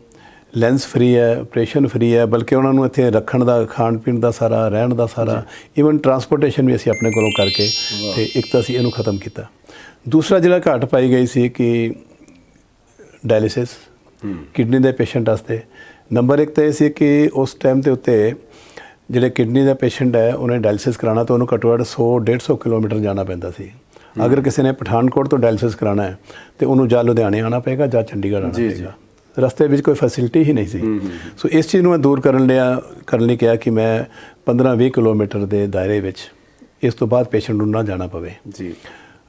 ਲੈਂਸ ਫ੍ਰੀ ਹੈ, ਆਪਰੇਸ਼ਨ ਫ੍ਰੀ ਹੈ, ਬਲਕਿ ਉਹਨਾਂ ਨੂੰ ਇੱਥੇ ਰੱਖਣ ਦਾ, ਖਾਣ ਪੀਣ ਦਾ ਸਾਰਾ, ਰਹਿਣ ਦਾ ਸਾਰਾ, ਈਵਨ ਟਰਾਂਸਪੋਰਟੇਸ਼ਨ ਵੀ ਅਸੀਂ ਆਪਣੇ ਕੋਲੋਂ ਕਰਕੇ ਤੇ ਇੱਕ ਤਾਂ ਅਸੀਂ ਇਹਨੂੰ ਖਤਮ ਕੀਤਾ। ਦੂਸਰਾ ਜਿਹੜਾ ਘਾਟ ਪਾਈ ਗਈ ਸੀ ਕਿ ਡਾਇਲਿਸਿਸ ਕਿਡਨੀ ਦੇ ਪੇਸ਼ੈਂਟ ਵਾਸਤੇ ਨੰਬਰ 1 ਤਾਂ ਇਹ ਸੀ ਕਿ ਉਸ ਟਾਈਮ ਦੇ ਉੱਤੇ ਜਿਹੜੇ ਕਿਡਨੀ ਦਾ ਪੇਸ਼ੈਂਟ ਹੈ ਉਹਨੇ ਡਾਇਲਿਸਿਸ ਕਰਾਉਣਾ ਤਾਂ ਉਹਨੂੰ ਘੱਟੋ ਘੱਟ 100-150 ਕਿਲੋਮੀਟਰ ਜਾਣਾ ਪੈਂਦਾ ਸੀ। ਅਗਰ ਕਿਸੇ ਨੇ ਪਠਾਨਕੋਟ ਤੋਂ ਡਾਇਲਿਸਿਸ ਕਰਾਉਣਾ ਹੈ ਤੇ ਉਹਨੂੰ ਜਾਂ ਲੁਧਿਆਣੇ ਆਉਣਾ ਪਏਗਾ ਜਾਂ ਚੰਡੀਗੜ੍ਹ ਆਉਣਾ ਪਏਗਾ। ਰਸਤੇ ਵਿੱਚ ਕੋਈ ਫੈਸਿਲਿਟੀ ਹੀ ਨਹੀਂ ਸੀ। ਸੋ ਇਸ ਚੀਜ਼ ਨੂੰ ਮੈਂ ਦੂਰ ਕਰਨ ਲਈ ਕਿਹਾ ਕਿ ਮੈਂ 15-20 ਕਿਲੋਮੀਟਰ ਦੇ ਦਾਇਰੇ ਵਿੱਚ ਇਸ ਤੋਂ ਬਾਅਦ ਪੇਸ਼ੈਂਟ ਨੂੰ ਨਾ ਜਾਣਾ ਪਵੇ। ਜੀ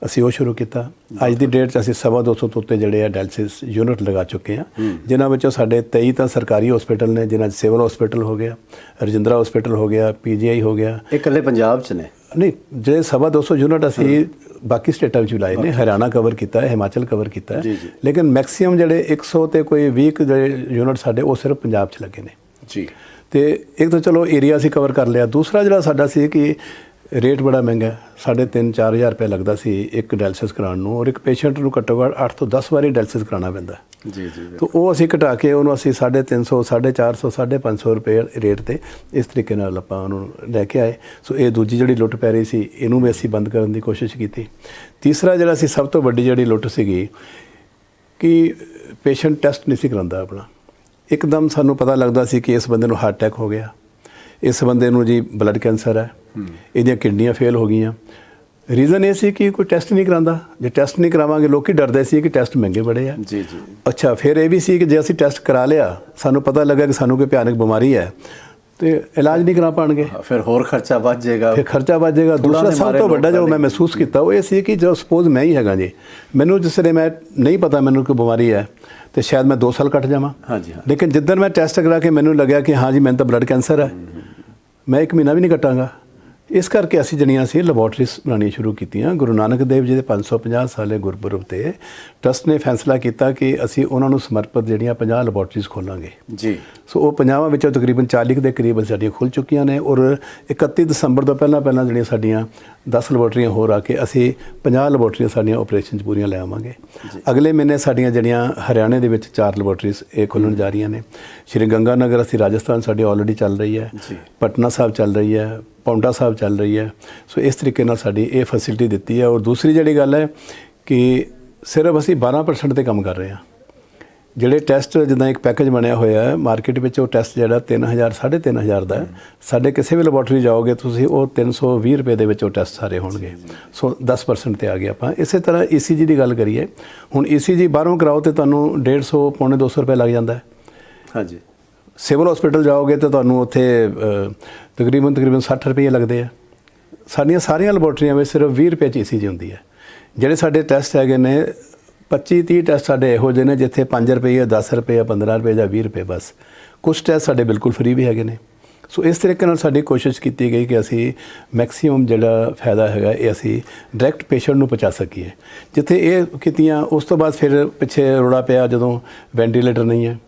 ਅਸੀਂ ਉਹ ਸ਼ੁਰੂ ਕੀਤਾ। ਅੱਜ ਦੀ ਡੇਟ 'ਚ ਅਸੀਂ 250 ਤੋਂ ਉੱਤੇ ਜਿਹੜੇ ਆ ਡਾਇਲਿਸਿਸ ਯੂਨਿਟ ਲਗਾ ਚੁੱਕੇ ਹਾਂ, ਜਿਨ੍ਹਾਂ ਵਿੱਚੋਂ ਸਾਡੇ 23 ਤਾਂ ਸਰਕਾਰੀ ਹਸਪੀਟਲ ਨੇ, ਜਿਨ੍ਹਾਂ 'ਚ ਸਿਵਲ ਹਸਪੀਟਲ ਹੋ ਗਿਆ, ਰਜਿੰਦਰਾ ਹਸਪੀਟਲ ਹੋ ਗਿਆ, PGI ਹੋ ਗਿਆ। ਇਹ ਇਕੱਲੇ ਪੰਜਾਬ 'ਚ ਨੇ? ਨਹੀਂ, ਜਿਹੜੇ 250 ਯੂਨਿਟ ਅਸੀਂ ਬਾਕੀ ਸਟੇਟਾਂ ਵਿੱਚ ਵੀ ਲਾਏ ਨੇ। ਹਰਿਆਣਾ ਕਵਰ ਕੀਤਾ ਹੈ, ਹਿਮਾਚਲ ਕਵਰ ਕੀਤਾ ਹੈ, ਲੇਕਿਨ ਮੈਕਸੀਮਮ ਜਿਹੜੇ 100 ਤੇ ਕੋਈ 20 ਜਿਹੜੇ ਯੂਨਿਟ ਸਾਡੇ ਉਹ ਸਿਰਫ ਪੰਜਾਬ 'ਚ ਲੱਗੇ ਨੇ। ਜੀ। ਤੇ ਇੱਕ ਤਾਂ ਚਲੋ ਏਰੀਆ ਅਸੀਂ ਕਵਰ ਕਰ ਲਿਆ। ਦੂਸਰਾ ਜਿਹੜਾ ਸਾਡਾ ਸੀ ਕਿ ਰੇਟ ਬੜਾ ਮਹਿੰਗਾ, 3,500-4,000 ਰੁਪਏ ਲੱਗਦਾ ਸੀ ਇੱਕ ਡਾਇਲਿਸਿਸ ਕਰਾਉਣ ਨੂੰ, ਔਰ ਇੱਕ ਪੇਸ਼ੈਂਟ ਨੂੰ ਘੱਟੋ ਘੱਟ 8 ਤੋਂ 10 ਵਾਰੀ ਡਾਇਲਿਸਿਸ ਕਰਾਉਣਾ ਪੈਂਦਾ। ਜੀ। ਤਾਂ ਉਹ ਅਸੀਂ ਘਟਾ ਕੇ ਉਹਨੂੰ ਅਸੀਂ 350, 450, 550 ਰੁਪਏ ਰੇਟ ਤੇ ਇਸ ਤਰੀਕੇ ਨਾਲ ਆਪਾਂ ਉਹਨੂੰ ਲੈ ਕੇ ਆਏ। ਸੋ ਇਹ ਦੂਜੀ ਜਿਹੜੀ ਲੁੱਟ ਪੈ ਰਹੀ ਸੀ ਇਹਨੂੰ ਵੀ ਅਸੀਂ ਬੰਦ ਕਰਨ ਦੀ ਕੋਸ਼ਿਸ਼ ਕੀਤੀ। ਤੀਸਰਾ ਜਿਹੜਾ ਸੀ ਸਭ ਤੋਂ ਵੱਡੀ ਜਿਹੜੀ ਲੁੱਟ ਸੀਗੀ ਕਿ ਪੇਸ਼ੈਂਟ ਟੈਸਟ ਨਹੀਂ ਸੀ ਕਰਾਉਂਦਾ ਆਪਣਾ। ਇੱਕਦਮ ਸਾਨੂੰ ਪਤਾ ਲੱਗਦਾ ਸੀ ਕਿ ਇਸ ਬੰਦੇ ਨੂੰ ਹਾਰਟ ਅਟੈਕ ਹੋ ਗਿਆ, ਇਸ ਬੰਦੇ ਨੂੰ ਜੀ ਬਲੱਡ ਕੈਂਸਰ ਹੈ, ਇਹਦੀਆਂ ਕਿਡਨੀਆਂ ਫੇਲ ਹੋ ਗਈਆਂ। ਰੀਜ਼ਨ ਇਹ ਸੀ ਕਿ ਕੋਈ ਟੈਸਟ ਨਹੀਂ ਕਰਾਉਂਦਾ। ਜੇ ਟੈਸਟ ਨਹੀਂ ਕਰਾਵਾਂਗੇ, ਲੋਕੀ ਡਰਦੇ ਸੀ ਕਿ ਟੈਸਟ ਮਹਿੰਗੇ ਬੜੇ ਆ। ਜੀ। ਅੱਛਾ, ਫਿਰ ਇਹ ਵੀ ਸੀ ਕਿ ਜੇ ਅਸੀਂ ਟੈਸਟ ਕਰਾ ਲਿਆ, ਸਾਨੂੰ ਪਤਾ ਲੱਗਾ ਕਿ ਸਾਨੂੰ ਕੋਈ ਭਿਆਨਕ ਬਿਮਾਰੀ ਹੈ ਤੇ ਇਲਾਜ ਨਹੀਂ ਕਰਾ ਪਾਣਗੇ, ਫਿਰ ਹੋਰ ਖਰਚਾ ਵੱਧ ਜਾਏਗਾ। ਫਿਰ ਖਰਚਾ ਵੱਧ ਜਾਏਗਾ। ਦੂਸਰਾ ਸਭ ਤੋਂ ਵੱਡਾ ਜੋ ਮੈਂ ਮਹਿਸੂਸ ਕੀਤਾ ਉਹ ਇਹ ਸੀ ਕਿ ਜੋ ਸਪੋਜ਼ ਮੈਂ ਹੀ ਹੈਗਾ ਜੀ, ਮੈਨੂੰ ਜਿਸ ਵੇਲੇ ਮੈਂ ਨਹੀਂ ਪਤਾ ਮੈਨੂੰ ਕੋਈ ਬਿਮਾਰੀ ਹੈ ਤੇ ਸ਼ਾਇਦ ਮੈਂ 2 ਸਾਲ ਕੱਟ ਜਾਵਾਂ। ਲੇਕਿਨ ਜਿੱਦਣ ਮੈਂ ਟੈਸਟ ਕਰਾ ਕੇ ਮੈਨੂੰ ਲੱਗਿਆ ਕਿ ਹਾਂ ਜੀ ਮੈਨੂੰ ਤਾਂ ਬਲੱਡ ਕੈਂਸਰ ਹੈ, ਮੈਂ 1 ਮਹੀਨਾ ਵੀ ਨਹੀਂ ਕੱਟਾਂਗਾ। ਇਸ ਕਰਕੇ ਅਸੀਂ ਜਿਹੜੀਆਂ ਸੀ ਲੈਬੋਰਟਰੀਜ਼ ਬਣਾਉਣੀਆਂ ਸ਼ੁਰੂ ਕੀਤੀਆਂ। ਗੁਰੂ ਨਾਨਕ ਦੇਵ ਜੀ ਦੇ 550 ਸਾਲੇ ਗੁਰਪੁਰਬ ਤੇ ਟਰਸਟ ਨੇ ਫੈਸਲਾ ਕੀਤਾ ਕਿ ਅਸੀਂ ਉਹਨਾਂ ਨੂੰ ਸਮਰਪਿਤ ਜਿਹੜੀਆਂ 50 ਲੈਬੋਰਟਰੀਜ਼ ਖੋਲਾਂਗੇ। ਜੀ। ਸੋ ਉਹ 50 ਵਿੱਚੋਂ ਤਕਰੀਬਨ 40 ਦੇ ਕਰੀਬ ਸਾਡੀਆਂ ਖੁੱਲ੍ਹ ਚੁੱਕੀਆਂ ਨੇ, ਔਰ 31 ਦਸੰਬਰ ਤੋਂ ਪਹਿਲਾਂ ਜਿਹੜੀਆਂ ਸਾਡੀਆਂ 10 ਲੈਬੋਰਟਰੀਆਂ ਹੋਰ ਆ ਕੇ ਅਸੀਂ 50 ਲੈਬੋਰਟਰੀਆਂ ਸਾਡੀਆਂ ਆਪਰੇਸ਼ਨ 'ਚ ਪੂਰੀਆਂ ਲੈ ਆਵਾਂਗੇ। ਅਗਲੇ ਮਹੀਨੇ ਸਾਡੀਆਂ ਜਿਹੜੀਆਂ ਹਰਿਆਣੇ ਦੇ ਵਿੱਚ 4 ਲੈਬੋਰਟਰੀਜ਼ ਇਹ ਖੁੱਲ੍ਹਣ ਜਾ ਰਹੀਆਂ ਨੇ। ਸ਼੍ਰੀ ਗੰਗਾ ਨਗਰ ਅਸੀਂ ਰਾਜਸਥਾਨ ਸਾਡੀ ਆਲਰੇਡੀ ਚੱਲ ਰਹੀ ਹੈ, ਪਟਨਾ ਸਾਹਿਬ ਚੱਲ ਰਹੀ ਹੈ, ਪੌਂਟਾ ਸਾਹਿਬ ਚੱਲ ਰਹੀ ਹੈ। ਸੋ ਇਸ ਤਰੀਕੇ ਨਾਲ ਸਾਡੀ ਇਹ ਫੈਸਿਲਿਟੀ ਦਿੱਤੀ ਹੈ। ਔਰ ਦੂਸਰੀ ਜਿਹੜੀ ਗੱਲ ਹੈ ਕਿ ਸਿਰਫ ਅਸੀਂ 12% 'ਤੇ ਕੰਮ ਕਰ ਰਹੇ ਹਾਂ। ਜਿਹੜੇ ਟੈਸਟ ਜਿੱਦਾਂ ਇੱਕ ਪੈਕੇਜ ਬਣਿਆ ਹੋਇਆ ਹੈ ਮਾਰਕੀਟ ਵਿੱਚ, ਉਹ ਟੈਸਟ ਜਿਹੜਾ 3,000 3,500 ਦਾ ਹੈ, ਸਾਡੇ ਕਿਸੇ ਵੀ ਲੈਬੋਰਟਰੀ ਜਾਓਗੇ ਤੁਸੀਂ ਉਹ 320 ਰੁਪਏ ਦੇ ਵਿੱਚ ਉਹ ਟੈਸਟ ਸਾਰੇ ਹੋਣਗੇ। ਸੋ 10% 'ਤੇ ਆ ਗਏ ਆਪਾਂ। ਇਸੇ ਤਰ੍ਹਾਂ ECG ਦੀ ਗੱਲ ਕਰੀਏ, ਹੁਣ ECG ਬਾਹਰੋਂ ਕਰਾਓ ਤੇ ਤੁਹਾਨੂੰ 150 ਪੌਣੇ 200 ਰੁਪਏ ਲੱਗ ਜਾਂਦਾ ਹੈ। ਹਾਂਜੀ। ਸਿਵਲ ਹਸਪੀਟਲ ਜਾਓਗੇ ਤਾਂ ਤੁਹਾਨੂੰ ਉੱਥੇ ਤਕਰੀਬਨ 60 ਰੁਪਏ ਲੱਗਦੇ ਆ। ਸਾਡੀਆਂ ਸਾਰੀਆਂ ਲੈਬੋਰਟਰੀਆਂ ਵਿੱਚ ਸਿਰਫ 20 ਰੁਪਏ 'ਚ ECG ਹੁੰਦੀ ਹੈ। ਜਿਹੜੇ ਸਾਡੇ ਟੈਸਟ ਹੈਗੇ ਨੇ 25-30 ਟੈਸਟ ਸਾਡੇ ਇਹੋ ਜਿਹੇ ਨੇ ਜਿੱਥੇ 5 ਰੁਪਏ, 10 ਰੁਪਏ, 15 ਰੁਪਏ ਜਾਂ 20 ਰੁਪਏ ਬਸ। ਕੁਝ ਟੈਸਟ ਸਾਡੇ ਬਿਲਕੁਲ ਫ੍ਰੀ ਵੀ ਹੈਗੇ ਨੇ। ਸੋ ਇਸ ਤਰੀਕੇ ਨਾਲ ਸਾਡੀ ਕੋਸ਼ਿਸ਼ ਕੀਤੀ ਗਈ ਕਿ ਅਸੀਂ ਮੈਕਸੀਮਮ ਜਿਹੜਾ ਫਾਇਦਾ ਹੈਗਾ ਇਹ ਅਸੀਂ ਡਾਇਰੈਕਟ ਪੇਸ਼ੈਂਟ ਨੂੰ ਪਹੁੰਚਾ ਸਕੀਏ। ਜਿੱਥੇ ਇਹ ਕੀਤੀਆਂ ਉਸ ਤੋਂ ਬਾਅਦ ਫਿਰ ਪਿੱਛੇ ਰੌਲਾ ਪਿਆ ਜਦੋਂ ਵੈਂਟੀਲੇਟਰ ਨਹੀਂ ਹੈ।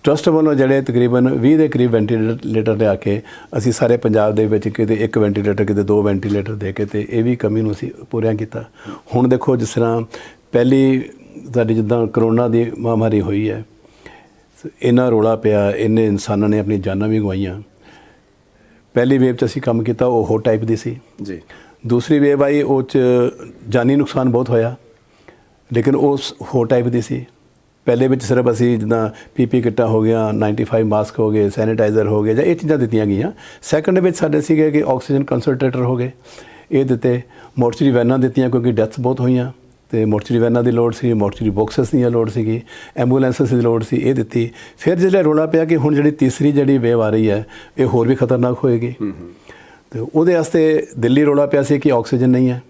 ਟਰਸਟ ਵੱਲੋਂ ਜਿਹੜੇ ਤਕਰੀਬਨ 20 ਦੇ ਕਰੀਬ ਵੈਂਟੀਲੇਟਰ ਲਿਆ ਕੇ ਅਸੀਂ ਸਾਰੇ ਪੰਜਾਬ ਦੇ ਵਿੱਚ ਕਿਤੇ 1 ਵੈਂਟੀਲੇਟਰ, ਕਿਤੇ 2 ਵੈਂਟੀਲੇਟਰ ਦੇ ਕੇ ਤੇ ਇਹ ਵੀ ਕਮੀ ਨੂੰ ਅਸੀਂ ਪੂਰਾ ਕੀਤਾ। ਹੁਣ ਦੇਖੋ ਜਿਸ ਤਰ੍ਹਾਂ ਪਹਿਲੀ ਸਾਡੀ ਜਿੱਦਾਂ ਕਰੋਨਾ ਦੀ ਮਹਾਮਾਰੀ ਹੋਈ ਹੈ, ਇੰਨਾ ਰੌਲਾ ਪਿਆ, ਇੰਨੇ ਇਨਸਾਨਾਂ ਨੇ ਆਪਣੀ ਜਾਨਾਂ ਵੀ ਗਵਾਈਆਂ। ਪਹਿਲੀ ਵੇਵ 'ਚ ਅਸੀਂ ਕੰਮ ਕੀਤਾ ਉਹ ਹੋਰ ਟਾਈਪ ਦੀ ਸੀ ਜੀ। ਦੂਸਰੀ ਵੇਵ ਆਈ, ਉਹ 'ਚ ਜਾਨੀ ਨੁਕਸਾਨ ਬਹੁਤ ਹੋਇਆ, ਲੇਕਿਨ ਉਸ ਹੋਰ ਟਾਈਪ ਦੀ ਸੀ। ਪਹਿਲੇ ਵਿੱਚ ਸਿਰਫ ਅਸੀਂ ਜਿੱਦਾਂ PP ਕਿੱਟਾਂ ਹੋ ਗਿਆ, 95 ਮਾਸਕ ਹੋ ਗਏ, ਸੈਨੀਟਾਈਜ਼ਰ ਹੋ ਗਏ ਜਾਂ ਇਹ ਚੀਜ਼ਾਂ ਦਿੱਤੀਆਂ ਗਈਆਂ। ਸੈਕੰਡ ਵਿੱਚ ਸਾਡੇ ਸੀਗੇ ਕਿ ਆਕਸੀਜਨ ਕੰਸਨਟਰੇਟਰ ਹੋ ਗਏ, ਇਹ ਦਿੱਤੇ। ਮੋਰਚਰੀ ਵੈਨਾਂ ਦਿੱਤੀਆਂ ਕਿਉਂਕਿ ਡੈਥਸ ਬਹੁਤ ਹੋਈਆਂ ਤੇ ਮੋਰਚਰੀ ਵੈਨਾਂ ਦੀ ਲੋੜ ਸੀ, ਮੋਰਚਰੀ ਬਾਕਸਸ ਦੀ ਲੋੜ ਸੀਗੀ, ਐਂਬੂਲੈਂਸਸ ਦੀ ਲੋੜ ਸੀ, ਇਹ ਦਿੱਤੀ। ਫਿਰ ਜਿਹੜੇ ਰੌਲਾ ਪਿਆ ਕਿ ਹੁਣ ਜਿਹੜੀ ਤੀਸਰੀ ਜਿਹੜੀ ਵੇਵ ਆ ਰਹੀ ਹੈ ਇਹ ਹੋਰ ਵੀ ਖਤਰਨਾਕ ਹੋਏਗੀ ਤੇ ਉਹਦੇ ਵਾਸਤੇ ਦਿੱਲੀ ਰੌਲਾ ਪਿਆ ਸੀ ਕਿ ਆਕਸੀਜਨ ਨਹੀਂ ਹੈ।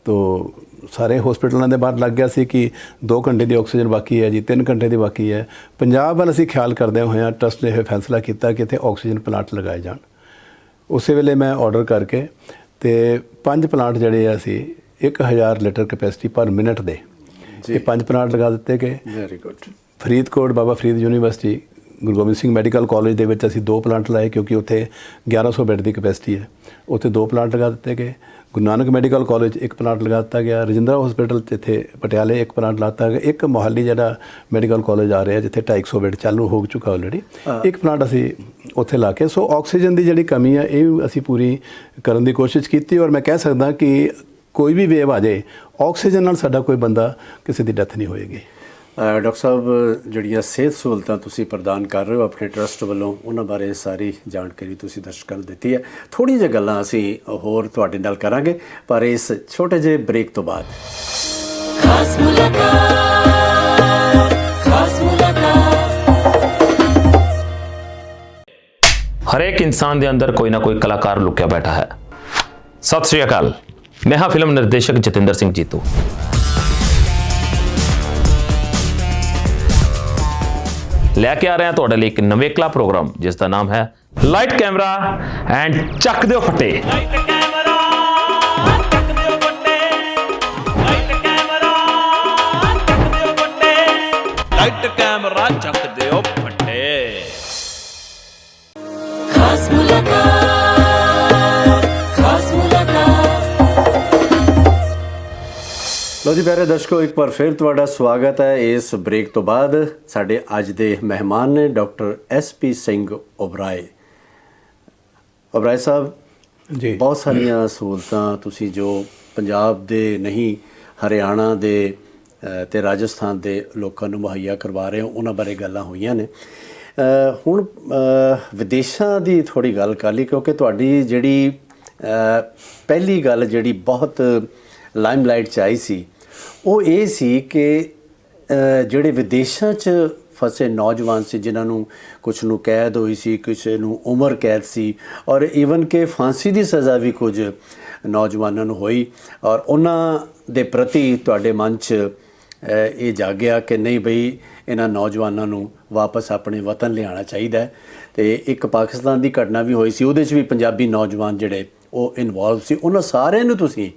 ਤੋ ਸਾਰੇ ਹਸਪੀਟਲਾਂ ਦੇ ਬਾਹਰ ਲੱਗ ਗਿਆ ਸੀ ਕਿ 2 ਘੰਟੇ ਦੀ ਆਕਸੀਜਨ ਬਾਕੀ ਹੈ ਜੀ, 3 ਘੰਟੇ ਦੀ ਬਾਕੀ ਹੈ। ਪੰਜਾਬ ਵੱਲ ਅਸੀਂ ਖਿਆਲ ਕਰਦੇ ਹੋਇਆ ਟਰਸਟ ਨੇ ਇਹ ਫੈਸਲਾ ਕੀਤਾ ਕਿ ਇੱਥੇ ਆਕਸੀਜਨ ਪਲਾਂਟ ਲਗਾਏ ਜਾਣ। ਉਸੇ ਵੇਲੇ ਮੈਂ ਆਰਡਰ ਕਰਕੇ ਤੇ 5 ਪਲਾਂਟ ਜਿਹੜੇ ਆ ਅਸੀਂ 1000 ਲੀਟਰ ਕੈਪੈਸਿਟੀ ਪਰ ਮਿੰਟ ਦੇ ਇਹ 5 ਪਲਾਂਟ ਲਗਾ ਦਿੱਤੇ ਗਏ। Very good. Faridkot Baba Farid university Guru Gobind Singh medical college ਦੇ ਵਿੱਚ ਅਸੀਂ 2 ਪਲਾਂਟ ਲਾਏ ਕਿਉਂਕਿ ਉੱਥੇ 1100 ਬੈੱਡ ਦੀ ਕੈਪੈਸਿਟੀ ਹੈ, ਉੱਥੇ 2 ਪਲਾਂਟ ਲਗਾ ਦਿੱਤੇ ਗਏ। ਗੁਰੂ ਨਾਨਕ ਮੈਡੀਕਲ ਕਾਲਜ ਇੱਕ ਪਲਾਂਟ ਲਗਾ ਦਿੱਤਾ ਗਿਆ, ਰਜਿੰਦਰਾ ਹਸਪੀਟਲ ਇੱਥੇ ਪਟਿਆਲੇ ਇੱਕ ਪਲਾਂਟ ਲਾਤਾ ਗਿਆ, ਇੱਕ ਮੋਹਾਲੀ ਜਿਹੜਾ ਮੈਡੀਕਲ ਕਾਲਜ ਆ ਰਿਹਾ ਜਿੱਥੇ 250 ਬੈੱਡ ਚਾਲੂ ਹੋ ਚੁੱਕਾ ਆਲਰੇਡੀ, ਇੱਕ ਪਲਾਂਟ ਅਸੀਂ ਉੱਥੇ ਲਾ ਕੇ, ਸੋ ਆਕਸੀਜਨ ਦੀ ਜਿਹੜੀ ਕਮੀ ਆ ਇਹ ਅਸੀਂ ਪੂਰੀ ਕਰਨ ਦੀ ਕੋਸ਼ਿਸ਼ ਕੀਤੀ। ਔਰ ਮੈਂ ਕਹਿ ਸਕਦਾ ਕਿ ਕੋਈ ਵੀ ਵੇਵ ਆ ਜਾਏ, ਆਕਸੀਜਨ ਨਾਲ ਸਾਡਾ ਕੋਈ ਬੰਦਾ ਕਿਸੇ ਦੀ ਡੈਥ ਨਹੀਂ ਹੋਏਗੀ। ਡਾਕਟਰ ਸਾਹਿਬ, ਜਿਹੜੀਆਂ ਸਿਹਤ ਸਹੂਲਤਾਂ ਤੁਸੀਂ ਪ੍ਰਦਾਨ ਕਰ ਰਹੇ ਹੋ ਆਪਣੇ ਟਰਸਟ ਵੱਲੋਂ, ਉਹਨਾਂ ਬਾਰੇ ਸਾਰੀ ਜਾਣਕਾਰੀ ਤੁਸੀਂ ਦਰਸ਼ਕਾਂ ਨੂੰ ਦਿੱਤੀ ਹੈ। ਥੋੜ੍ਹੀ ਜਿਹੀ ਗੱਲਾਂ ਅਸੀਂ ਹੋਰ ਤੁਹਾਡੇ ਨਾਲ ਕਰਾਂਗੇ, ਪਰ ਇਸ ਛੋਟੇ ਜਿਹੇ ਬ੍ਰੇਕ ਤੋਂ ਬਾਅਦ। ਖਾਸ ਮੁਲਾਕਾਤ, ਖਾਸ ਮੁਲਾਕਾਤ। ਹਰੇਕ ਇਨਸਾਨ ਦੇ ਅੰਦਰ ਕੋਈ ਨਾ ਕੋਈ ਕਲਾਕਾਰ ਲੁਕਿਆ ਬੈਠਾ ਹੈ। ਸਤਿ ਸ਼੍ਰੀ ਅਕਾਲ, ਮੈਂ ਹਾਂ ਫਿਲਮ ਨਿਰਦੇਸ਼ਕ ਜਤਿੰਦਰ ਸਿੰਘ ਜੀਤੂ। ਲੈ ਕੇ ਆ ਰਹੇ ਹਾਂ ਤੁਹਾਡੇ ਲਈ ਇੱਕ ਨਵੇਕਲਾ ਪ੍ਰੋਗਰਾਮ ਜਿਸ ਦਾ ਨਾਮ ਹੈ ਲਾਈਟ ਕੈਮਰਾ ਐਂਡ ਚੱਕ ਦਿਓ ਫੱਟੇ। ਲਾਈਟ ਕੈਮਰਾ ਚੱਕ ਦਿਓ ਫੱਟੇ, ਲਾਈਟ ਕੈਮਰਾ ਚੱਕ ਦਿਓ ਫੱਟੇ, ਲਾਈਟ ਕੈਮਰਾ ਚੱਕ ਦਿਓ ਫੱਟੇ। ਖਾਸ ਮੁਲਾਕਾਤ, ਖਾਸ ਮੁਲਾਕਾਤ। ਲਓ ਜੀ ਪਿਆਰੇ ਦਰਸ਼ਕੋ, ਇੱਕ ਵਾਰ ਫਿਰ ਤੁਹਾਡਾ ਸਵਾਗਤ ਹੈ। ਇਸ ਬ੍ਰੇਕ ਤੋਂ ਬਾਅਦ ਸਾਡੇ ਅੱਜ ਦੇ ਮਹਿਮਾਨ ਨੇ ਡਾਕਟਰ SP ਸਿੰਘ ਓਬਰਾਏ। ਓਬਰਾਏ ਸਾਹਿਬ ਜੀ, ਬਹੁਤ ਸਾਰੀਆਂ ਸਹੂਲਤਾਂ ਤੁਸੀਂ ਜੋ ਪੰਜਾਬ ਦੇ ਨਹੀਂ, ਹਰਿਆਣਾ ਦੇ ਤੇ ਰਾਜਸਥਾਨ ਦੇ ਲੋਕਾਂ ਨੂੰ ਮੁਹੱਈਆ ਕਰਵਾ ਰਹੇ ਹੋ, ਉਹਨਾਂ ਬਾਰੇ ਗੱਲਾਂ ਹੋਈਆਂ ਨੇ। ਹੁਣ ਵਿਦੇਸ਼ਾਂ ਦੀ ਥੋੜ੍ਹੀ ਗੱਲ ਕਰ ਲਈ, ਕਿਉਂਕਿ ਤੁਹਾਡੀ ਜਿਹੜੀ ਪਹਿਲੀ ਗੱਲ ਜਿਹੜੀ ਬਹੁਤ ਲਾਈਮਲਾਈਟ 'ਚ ਆਈ ਸੀ ਉਹ ਇਹ ਸੀ ਕਿ ਜਿਹੜੇ ਵਿਦੇਸ਼ਾਂ 'ਚ ਫਸੇ ਨੌਜਵਾਨ ਸੀ, ਜਿਨ੍ਹਾਂ ਨੂੰ ਕੁਛ ਨੂੰ ਕੈਦ ਹੋਈ ਸੀ, ਕਿਸੇ ਨੂੰ ਉਮਰ ਕੈਦ ਸੀ, ਔਰ ਈਵਨ ਕਿ ਫਾਂਸੀ ਦੀ ਸਜ਼ਾ ਵੀ ਕੁਝ ਨੌਜਵਾਨਾਂ ਨੂੰ ਹੋਈ, ਔਰ ਉਹਨਾਂ ਦੇ ਪ੍ਰਤੀ ਤੁਹਾਡੇ ਮਨ 'ਚ ਇਹ ਜਾਗਿਆ ਕਿ ਨਹੀਂ ਬਈ ਇਹਨਾਂ ਨੌਜਵਾਨਾਂ ਨੂੰ ਵਾਪਸ ਆਪਣੇ ਵਤਨ ਲਿਆਉਣਾ ਚਾਹੀਦਾ ਹੈ। ਅਤੇ ਇੱਕ ਪਾਕਿਸਤਾਨ ਦੀ ਘਟਨਾ ਵੀ ਹੋਈ ਸੀ, ਉਹਦੇ 'ਚ ਵੀ ਪੰਜਾਬੀ ਨੌਜਵਾਨ ਜਿਹੜੇ ਉਹ ਇਨਵੋਲਵ ਸੀ। ਉਹਨਾਂ ਸਾਰਿਆਂ ਨੂੰ ਤੁਸੀਂ